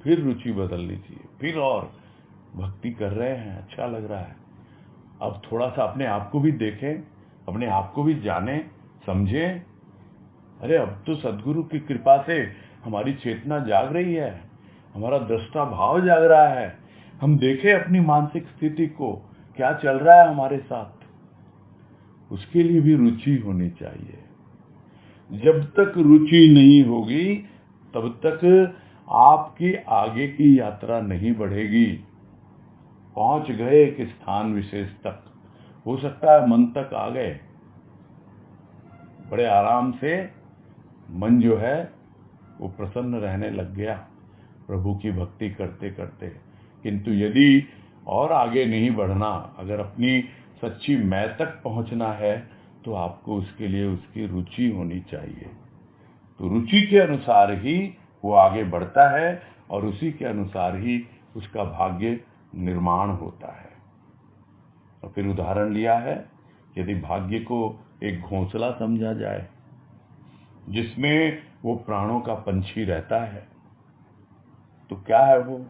फिर रुचि बदलनी चाहिए, फिर और भक्ति कर रहे हैं, अच्छा लग रहा है, अब थोड़ा सा अपने आप को भी देखें, अपने आप को भी जाने, समझें। अरे अब तो सदगुरु की कृपा से हमारी चेतना जाग रही है, हमारा दृष्टा भाव जाग रहा है। हम देखें अपनी मानसिक स्थिति को, क्या चल रहा है हमारे साथ। उसके लिए भी रुचि होनी चाहिए। जब तक रुचि नहीं होगी, तब तक आपकी आगे की यात्रा नहीं बढ़ेगी। पहुंच गए एक स्थान विशेष तक, हो सकता है मन तक आ गए, बड़े आराम से मन जो है वो प्रसन्न रहने लग गया प्रभु की भक्ति करते करते। किंतु यदि और आगे नहीं बढ़ना, अगर अपनी सच्ची मैं तक पहुंचना है, तो आपको उसके लिए उसकी रुचि होनी चाहिए। तो रुचि के अनुसार ही वो आगे बढ़ता है, और उसी के अनुसार ही उसका भाग्य निर्माण होता है। और फिर उदाहरण लिया है, यदि भाग्य को एक घोंसला समझा जाए जिसमें वो प्राणों का पंछी रहता है, तो क्या है वो?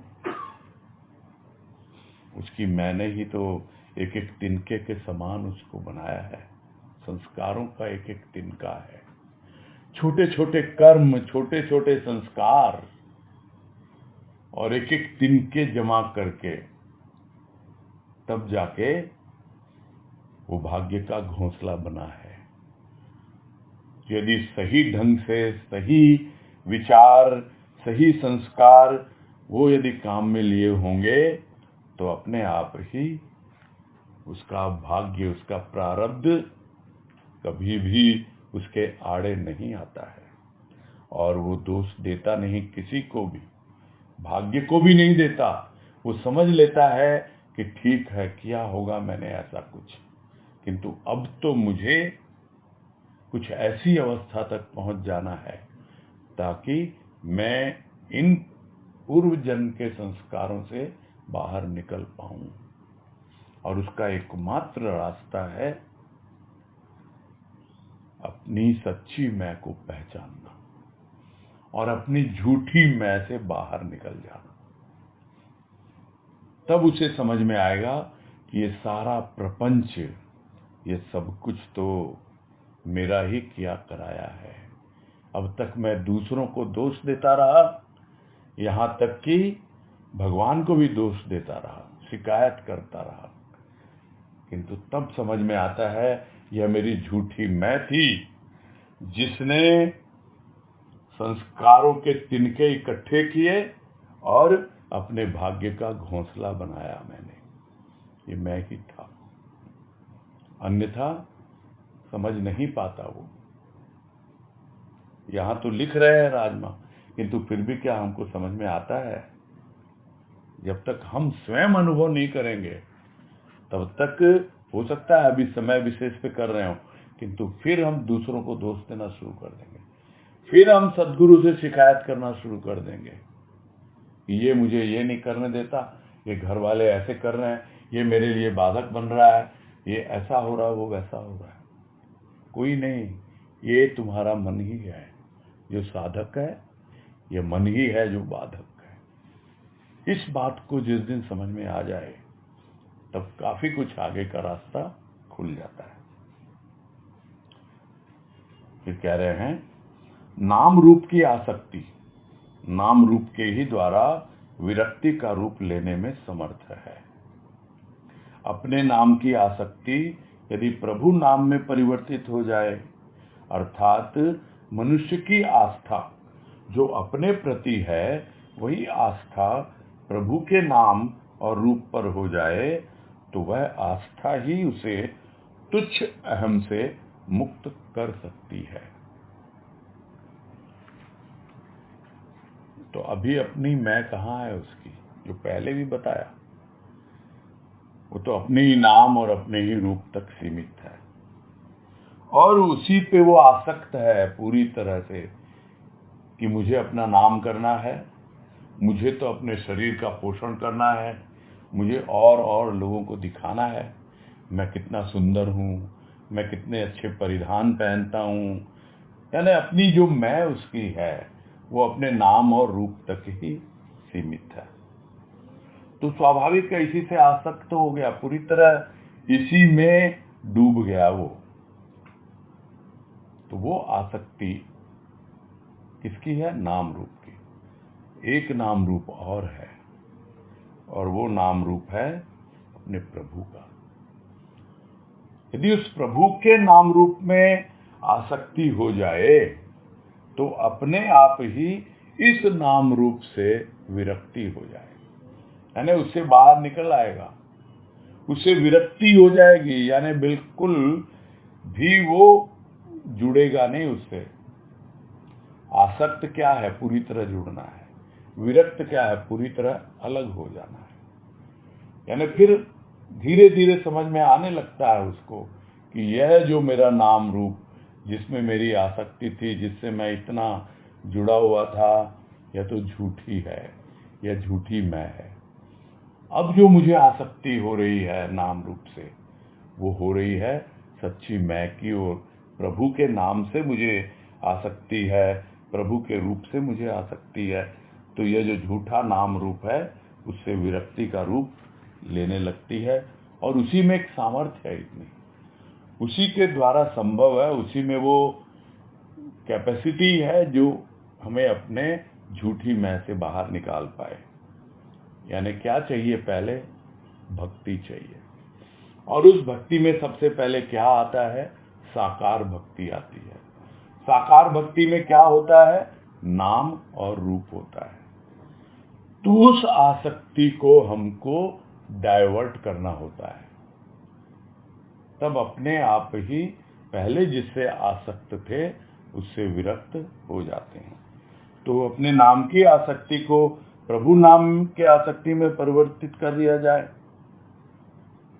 उसकी मैंने ही तो एक एक तिनके के समान उसको बनाया है। संस्कारों का एक एक तिनका है, छोटे छोटे कर्म, छोटे छोटे संस्कार, और एक एक तिनके जमा करके तब जाके वो भाग्य का घोंसला बना है। यदि सही ढंग से, सही विचार, सही संस्कार वो यदि काम में लिए होंगे, तो अपने आप ही उसका भाग्य, उसका प्रारब्ध कभी भी उसके आड़े नहीं आता है, और वो दोष देता नहीं किसी को भी, भाग्य को भी नहीं देता। वो समझ लेता है कि ठीक है, किया होगा मैंने ऐसा कुछ, किंतु अब तो मुझे कुछ ऐसी अवस्था तक पहुंच जाना है ताकि मैं इन पूर्व जन्म के संस्कारों से बाहर निकल पाऊं। और उसका एकमात्र रास्ता है अपनी सच्ची मैं को पहचानना और अपनी झूठी मैं से बाहर निकल जाना। तब उसे समझ में आएगा कि ये सारा प्रपंच, ये सब कुछ तो मेरा ही किया कराया है। अब तक मैं दूसरों को दोष देता रहा, यहां तक कि भगवान को भी दोष देता रहा, शिकायत करता रहा। किंतु तब समझ में आता है यह मेरी झूठी मैं थी जिसने संस्कारों के तिनके इकट्ठे किए और अपने भाग्य का घोंसला बनाया। मैंने, ये मैं ही था। अन्यथा समझ नहीं पाता वो। यहां तो लिख रहे हैं राजमा, किंतु फिर भी क्या हमको समझ में आता है? जब तक हम स्वयं अनुभव नहीं करेंगे तब तक हो सकता है अभी समय विशेष पे कर रहे हो, किंतु फिर हम दूसरों को दोष देना शुरू कर देंगे। फिर हम सदगुरु से शिकायत करना शुरू कर देंगे कि ये मुझे ये नहीं करने देता, ये घर वाले ऐसे कर रहे हैं, ये मेरे लिए बाधक बन रहा है, ये ऐसा हो रहा है, वो वैसा हो रहा है। कोई नहीं, ये तुम्हारा मन ही है जो साधक है, ये मन ही है जो बाधक है। इस बात को जिस दिन समझ में आ जाए तब काफी कुछ आगे का रास्ता खुल जाता है। फिर कह रहे हैं नाम रूप की आसक्ति नाम रूप के ही द्वारा विरक्ति का रूप लेने में समर्थ है। अपने नाम की आसक्ति यदि प्रभु नाम में परिवर्तित हो जाए, अर्थात मनुष्य की आस्था जो अपने प्रति है वही आस्था प्रभु के नाम और रूप पर हो जाए, तो वह आस्था ही उसे तुच्छ अहम से मुक्त कर सकती है। तो अभी अपनी मैं कहाँ है उसकी, जो पहले भी बताया, वो तो अपने ही नाम और अपने ही रूप तक सीमित है और उसी पे वो आसक्त है पूरी तरह से कि मुझे अपना नाम करना है, मुझे तो अपने शरीर का पोषण करना है, मुझे और लोगों को दिखाना है मैं कितना सुंदर हूँ, मैं कितने अच्छे परिधान पहनता हूँ। यानी अपनी जो मैं उसकी है वो अपने नाम और रूप तक ही सीमित है। तो स्वाभाविक है इसी से आसक्त हो गया, पूरी तरह इसी में डूब गया वो। तो वो आसक्ति किसकी है? नाम रूप की। एक नाम रूप और है और वो नाम रूप है अपने प्रभु का। यदि उस प्रभु के नाम रूप में आसक्ति हो जाए तो अपने आप ही इस नाम रूप से विरक्ति हो जाए, यानी उससे बाहर निकल आएगा, उससे विरक्ति हो जाएगी, यानी बिल्कुल भी वो जुड़ेगा नहीं उससे। आसक्त क्या है? पूरी तरह जुड़ना है। विरक्त क्या है? पूरी तरह अलग हो जाना है। यानी फिर धीरे धीरे समझ में आने लगता है उसको कि यह जो मेरा नाम रूप जिसमें मेरी आसक्ति थी, जिससे मैं इतना जुड़ा हुआ था, यह तो झूठी है, यह झूठी मैं है। अब जो मुझे आसक्ति हो रही है नाम रूप से, वो हो रही है सच्ची मैं की ओर। प्रभु के नाम से मुझे आसक्ति है, प्रभु के रूप से मुझे आसक्ति है। तो यह जो झूठा नाम रूप है उससे विरक्ति का रूप लेने लगती है और उसी में एक सामर्थ्य है इतनी, उसी के द्वारा संभव है, उसी में वो कैपेसिटी है जो हमें अपने झूठी मैं से बाहर निकाल पाए। यानी क्या चाहिए? पहले भक्ति चाहिए, और उस भक्ति में सबसे पहले क्या आता है? साकार भक्ति आती है। साकार भक्ति में क्या होता है? नाम और रूप होता है। तो उस आसक्ति को हमको डाइवर्ट करना होता है। तब अपने आप ही पहले जिससे आसक्त थे उससे विरक्त हो जाते हैं। तो अपने नाम की आसक्ति को प्रभु नाम के आसक्ति में परिवर्तित कर दिया जाए।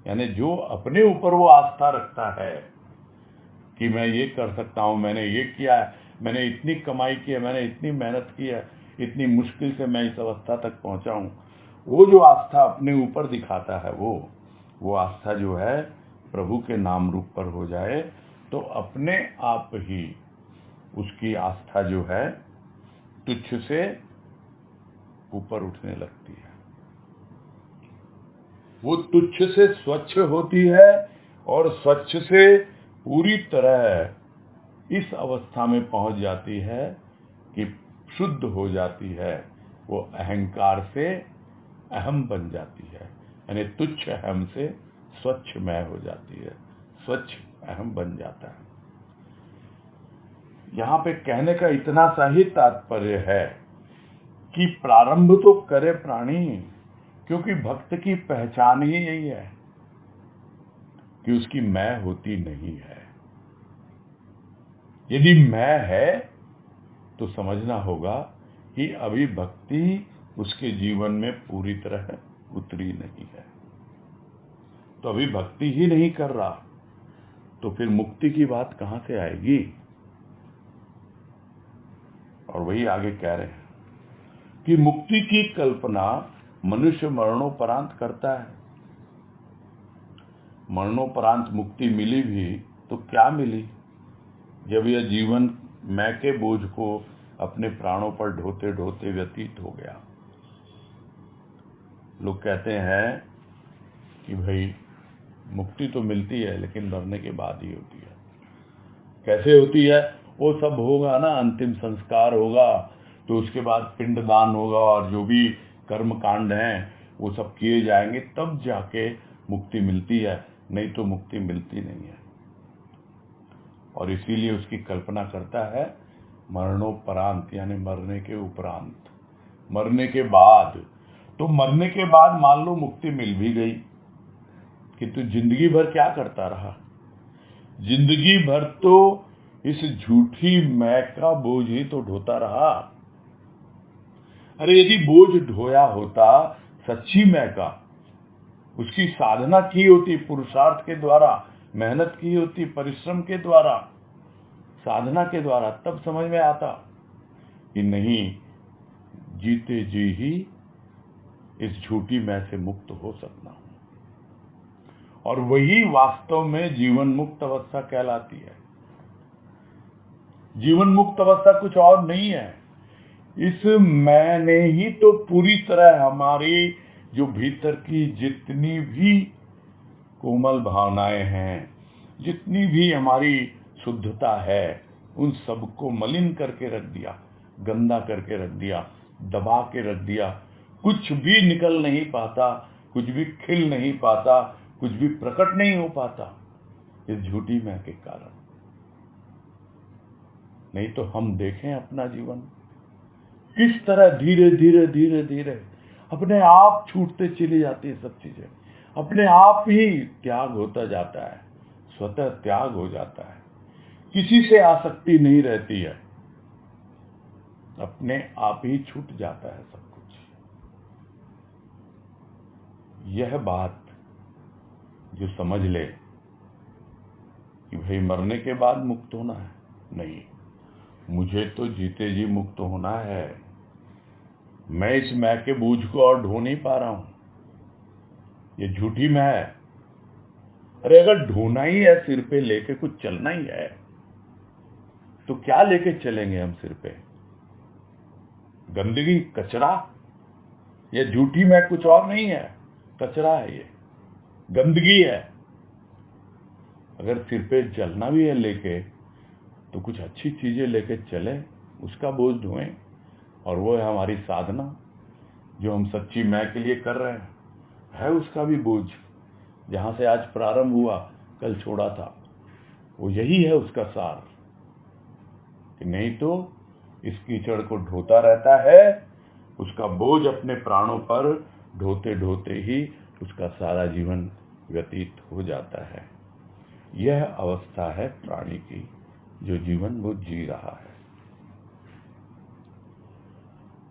यानी जो अपने ऊपर वो आस्था रखता है कि मैं ये कर सकता हूँ, मैंने ये किया है, मैंने इतनी कमाई की है, मैंने इतनी मेहनत की है, इतनी मुश्किल से मैं इस अवस्था तक पहुंचा हूँ, वो जो आस्था अपने ऊपर दिखाता है, वो आस्था जो है प्रभु के नाम रूप पर हो जाए तो अपने आप ही उसकी आस्था जो है तुच्छ से ऊपर उठने लगती है। वो तुच्छ से स्वच्छ होती है और स्वच्छ से पूरी तरह इस अवस्था में पहुंच जाती है कि शुद्ध हो जाती है। वो अहंकार से अहम बन जाती है, यानी तुच्छ अहम से स्वच्छमय हो जाती है, स्वच्छ अहम बन जाता है। यहाँ पे कहने का इतना सा ही तात्पर्य है कि प्रारंभ तो करे प्राणी, क्योंकि भक्त की पहचान ही यही है कि उसकी मैं होती नहीं है। यदि मैं है तो समझना होगा कि अभी भक्ति उसके जीवन में पूरी तरह उतरी नहीं है, तो अभी भक्ति ही नहीं कर रहा, तो फिर मुक्ति की बात कहां से आएगी। और वही आगे कह रहे हैं कि मुक्ति की कल्पना मनुष्य मरणोपरांत करता है। मरणोपरांत मुक्ति मिली भी तो क्या मिली, जब यह जीवन मैं के बोझ को अपने प्राणों पर ढोते ढोते व्यतीत हो गया। लोग कहते हैं कि भाई मुक्ति तो मिलती है लेकिन मरने के बाद ही होती है। कैसे होती है, वो सब होगा ना, अंतिम संस्कार होगा तो उसके बाद पिंडदान होगा और जो भी कर्म कांड हैं वो सब किए जाएंगे, तब जाके मुक्ति मिलती है, नहीं तो मुक्ति मिलती नहीं है। और इसीलिए उसकी कल्पना करता है मरणोपरांत, यानी मरने के उपरांत, मरने के बाद। तो मरने के बाद मान लो मुक्ति मिल भी गई कि तू जिंदगी भर क्या करता रहा, जिंदगी भर तो इस झूठी मैं का बोझ ही तो ढोता रहा। अरे यदि बोझ ढोया होता सच्ची मैं का, उसकी साधना की होती पुरुषार्थ के द्वारा, मेहनत की होती परिश्रम के द्वारा, साधना के द्वारा, तब समझ में आता कि नहीं, जीते जी ही इस झूठी मैं से मुक्त हो सकता हूं। और वही वास्तव में जीवन मुक्त अवस्था कहलाती है। जीवन मुक्त अवस्था कुछ और नहीं है, इस मैंने ही तो पूरी तरह हमारी जो भीतर की जितनी भी कोमल भावनाएं हैं, जितनी भी हमारी शुद्धता है, उन सबको मलिन करके रख दिया, गंदा करके रख दिया, दबा के रख दिया। कुछ भी निकल नहीं पाता, कुछ भी खिल नहीं पाता, कुछ भी प्रकट नहीं हो पाता इस झूठी मैं के कारण। नहीं तो हम देखें अपना जीवन किस तरह धीरे धीरे धीरे धीरे अपने आप छूटते चली जाती है, सब चीजें अपने आप ही त्याग होता जाता है, स्वतः त्याग हो जाता है, किसी से आसक्ति नहीं रहती है, अपने आप ही छूट जाता है सब कुछ। यह बात जो समझ ले कि भाई मरने के बाद मुक्त होना है, नहीं, मुझे तो जीते जी मुक्त होना है। मैं इस मैं के बोझ को और ढो नहीं पा रहा हूं, ये झूठी मैं है। अरे अगर ढोना ही है, सिर पे लेके कुछ चलना ही है, तो क्या लेके चलेंगे हम सिर पे, गंदगी, कचरा? ये झूठी मैं कुछ और नहीं है, कचरा है, ये गंदगी है। अगर सिर पे चलना भी है लेके, तो कुछ अच्छी चीजें लेके चले, उसका बोझ ढोएं। और वो है हमारी साधना, जो हम सच्ची मैं के लिए कर रहे हैं, है उसका भी बोझ। जहां से आज प्रारंभ हुआ, कल छोड़ा था, वो यही है उसका सार। कि नहीं तो इस कीचड़ को ढोता रहता है, उसका बोझ अपने प्राणों पर ढोते ढोते ही उसका सारा जीवन व्यतीत हो जाता है। यह अवस्था है प्राणी की, जो जीवन वो जी रहा है।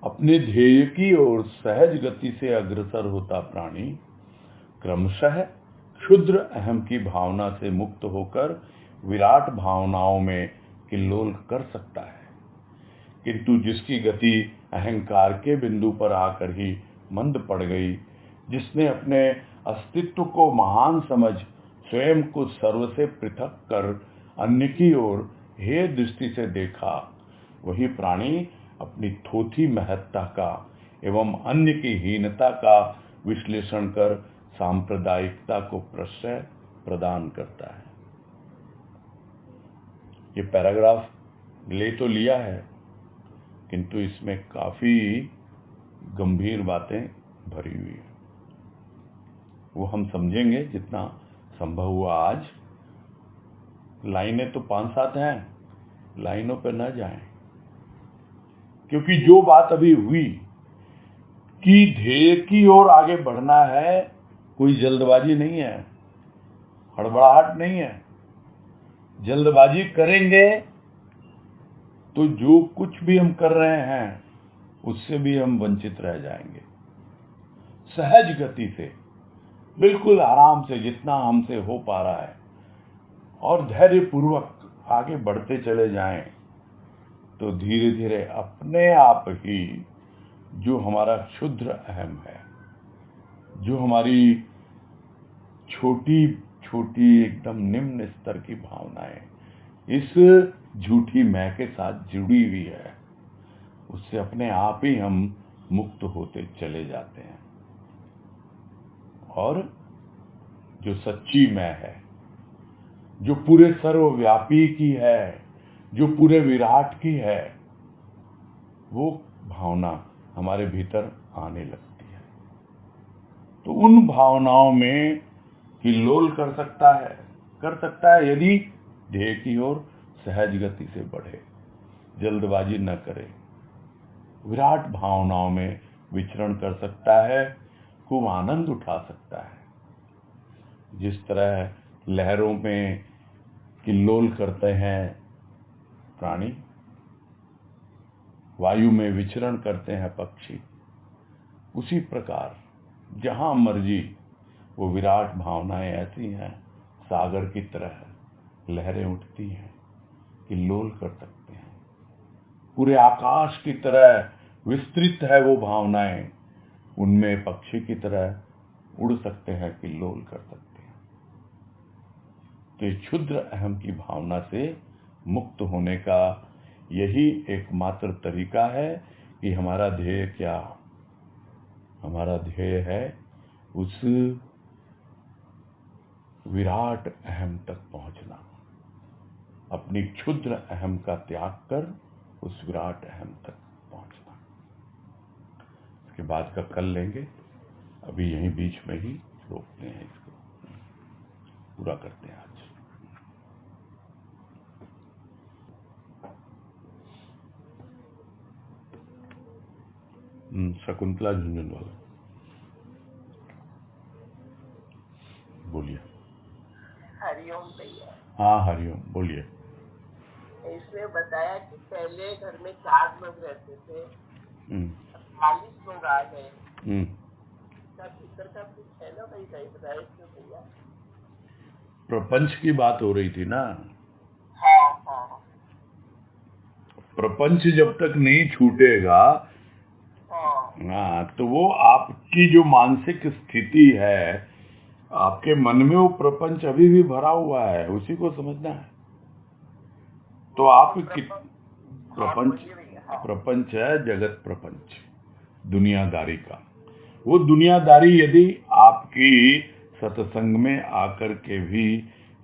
अपने ध्येय की ओर सहज गति से अग्रसर होता प्राणी क्रमशः क्षुद्र अहम की भावना से मुक्त होकर विराट भावनाओं में किल्लोल कर सकता है, किंतु जिसकी गति अहंकार के बिंदु पर आकर ही मंद पड़ गई, जिसने अपने अस्तित्व को महान समझ स्वयं को सर्व से पृथक कर अन्य की ओर हेय दृष्टि से देखा, वही प्राणी अपनी थोथी महत्ता का एवं अन्य की हीनता का विश्लेषण कर सांप्रदायिकता को प्रश्रय प्रदान करता है। ये पैराग्राफ ले तो लिया है, किंतु इसमें काफी गंभीर बातें भरी हुई है। वो हम समझेंगे जितना संभव हुआ आज। लाइनें तो 5-7 हैं, लाइनों पे न जाएं, क्योंकि जो बात अभी हुई कि ध्येय की ओर आगे बढ़ना है, कोई जल्दबाजी नहीं है, हड़बड़ाहट नहीं है। जल्दबाजी करेंगे तो जो कुछ भी हम कर रहे हैं उससे भी हम वंचित रह जाएंगे। सहज गति से, बिल्कुल आराम से, जितना हमसे हो पा रहा है, और धैर्य पूर्वक आगे बढ़ते चले जाएं, तो धीरे धीरे अपने आप ही जो हमारा क्षुद्र अहम है, जो हमारी छोटी छोटी एकदम निम्न स्तर की भावनाएं इस झूठी मैं के साथ जुड़ी हुई है, उससे अपने आप ही हम मुक्त होते चले जाते हैं। और जो सच्ची मैं है, जो पूरे सर्वव्यापी की है, जो पूरे विराट की है, वो भावना हमारे भीतर आने लगती है। तो उन भावनाओं में हिल्लोल कर सकता है यदि ध्येय की ओर सहज गति से बढ़े, जल्दबाजी न करे, विराट भावनाओं में विचरण कर सकता है, खूब आनंद उठा सकता है। जिस तरह लहरों में किल्लोल करते हैं प्राणी, वायु में विचरण करते हैं पक्षी, उसी प्रकार जहां मर्जी वो विराट भावनाएं ऐसी हैं, सागर की तरह लहरें उठती हैं, किल्लोल कर सकते हैं। पूरे आकाश की तरह विस्तृत है वो भावनाएं, उनमें पक्षी की तरह उड़ सकते हैं, किल्लोल कर सकते हैं। तो इस क्षुद्र अहम की भावना से मुक्त होने का यही एकमात्र तरीका है कि हमारा ध्येय क्या? हमारा ध्येय है उस विराट अहम तक पहुंचना, अपनी क्षुद्र अहम का त्याग कर उस विराट अहम तक पहुंचना। इसके बाद का कल लेंगे, अभी यहीं बीच में ही रोकते हैं, इसको पूरा करते हैं आज। शकुंतला झुंझुनवाला, बोलिए। हरिओम भैया। हाँ हरिओम, बोलिए। इसमें बताया कि पहले घर में 4 लोग रहते थे, 40 लोग आ गए। भीतर का कुछ है ना भाई, नहीं बताया इसमें भैया। प्रपंच की बात हो रही थी ना। हाँ। प्रपंच जब तक नहीं छूटेगा, हाँ, तो वो आपकी जो मानसिक स्थिति है, आपके मन में वो प्रपंच अभी भी भरा हुआ है, उसी को समझना है। तो आप प्रपंच है जगत प्रपंच, दुनियादारी का। वो दुनियादारी यदि आपकी सत्संग में आकर के भी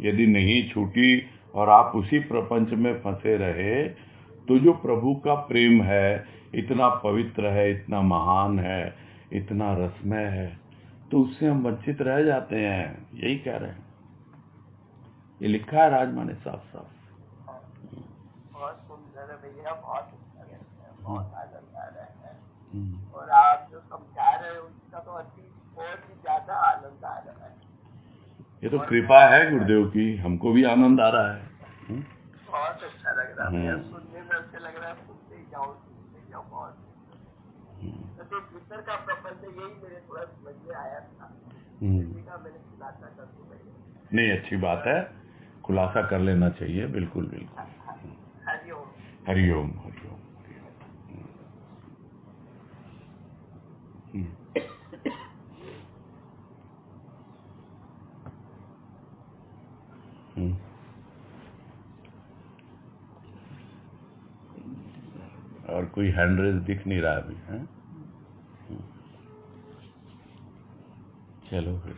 यदि नहीं छूटी और आप उसी प्रपंच में फंसे रहे, तो जो प्रभु का प्रेम है, इतना पवित्र है, इतना महान है, इतना रसमय है, तो उससे हम वंचित रह जाते हैं। यही कह रहे हैं, ये लिखा है राजमा ने साफ साफ। बहुत सुंदर है भैया, बहुत अच्छा लगता है, बहुत आनंद आ रहा है। और आप जो समझा रहे हो उसका तो अति बहुत ही ज्यादा आनंद आ रहा है। ये तो कृपा है गुरुदेव की, हमको भी आनंद आ रहा है। बहुत अच्छा लग रहा है, सुनने में अच्छा लग रहा है, सुनते जाओ। बहुत तो भीतर का प्रपंच यही मेरे थोड़ा समझ में आया था, मैंने सुना था। नहीं, अच्छी बात है। खुलासा कर लेना चाहिए। बिल्कुल बिल्कुल। हरिओम। हरिओम हरिओम। और कोई हैंड रेज दिख नहीं रहा अभी है? चलो फिर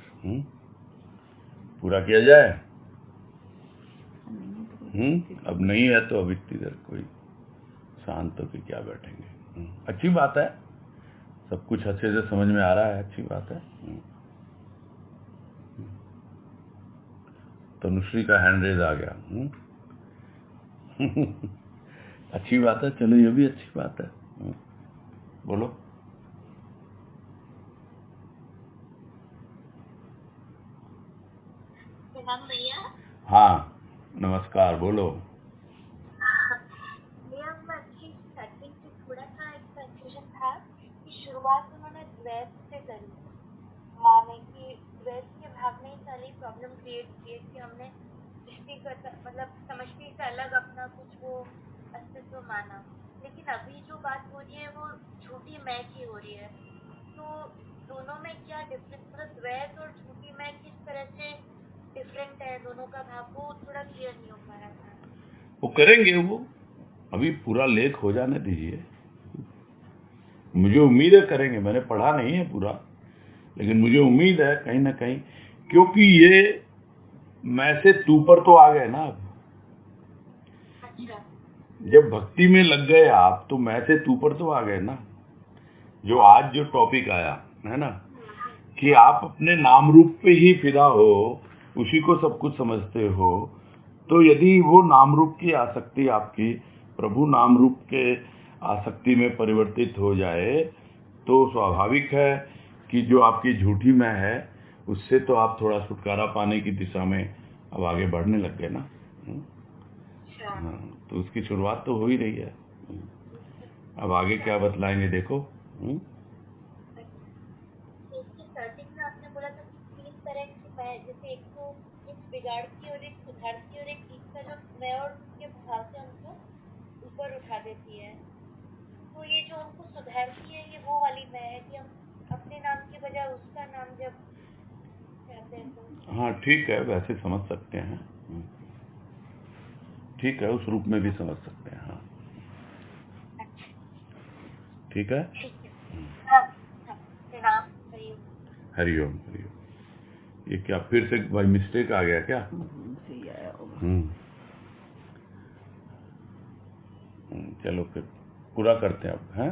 पूरा किया जाए। अब नहीं है तो अब इतनी देर कोई शांत होकर क्या बैठेंगे। अच्छी बात है, सब कुछ अच्छे से समझ में आ रहा है, अच्छी बात है। तनुश्री का हैंड रेज आ गया। अच्छी बात है, चलो ये भी अच्छी बात है। बोलो। भैया। हाँ नमस्कार, बोलो। थोड़ा सा एक कंफ्यूजन था कि शुरुआत उन्होंने द्वैत से करी, माने कि द्वैत के भाव में सारी प्रॉब्लम क्रिएट की कि हमने मतलब समष्टि से अलग अपना कुछ वो अस्तित्व माना, लेकिन अभी जो बात हो रही है वो झूठी मैं की हो रही है। तो दोनों में क्या डिफरेंस, मतलब द्वैत और झूठी मैं किस तरह से डिफरेंट है दोनों का भाव, वो थोड़ा क्लियर नहीं हो पा रहा था। वो करेंगे, वो अभी पूरा लेख हो जाने दीजिए, मुझे उम्मीद है करेंगे। मैंने पढ़ा नहीं है पूरा, लेकिन मुझे उम्मीद है कहीं ना कहीं, क्योंकि ये मैं से तू पर तो आ गए ना। अब जब भक्ति में लग गए आप तो मैं से तू पर तो आ गए ना। जो आज जो टॉपिक आया है ना, कि आप अपने नाम रूप पे ही फिदा हो, उसी को सब कुछ समझते हो, तो यदि वो नाम रूप की आसक्ति आपकी प्रभु नाम रूप के आसक्ति में परिवर्तित हो जाए, तो स्वाभाविक है कि जो आपकी झूठी मैं है उससे तो आप थोड़ा छुटकारा पाने की दिशा में अब आगे बढ़ने लग गए ना। हाँ, तो उसकी शुरुआत तो हो ही रही है। अब आगे क्या बतलाएंगे देखो। आपने बोला था कि 3 तरह की मैं, जैसे एक तो एक बिगाड़ की और एक सुधार की और एक तीसरा जो मैं और उसके भाव से हमको ऊपर उठा देती है। तो ये जो हमको सुधारती है ये वो वाली मैं है कि हम अपने नाम के बजाय उसका नाम जब कहते हैं तो। हाँ ठीक है, वैसे समझ सकते हैं। ठीक है, उस रूप में भी समझ सकते हैं। हाँ ठीक है। हरिओम हरिओम। ये क्या फिर से बाय मिस्टेक आ गया क्या? चलो फिर पूरा करते हैं अब, हैं?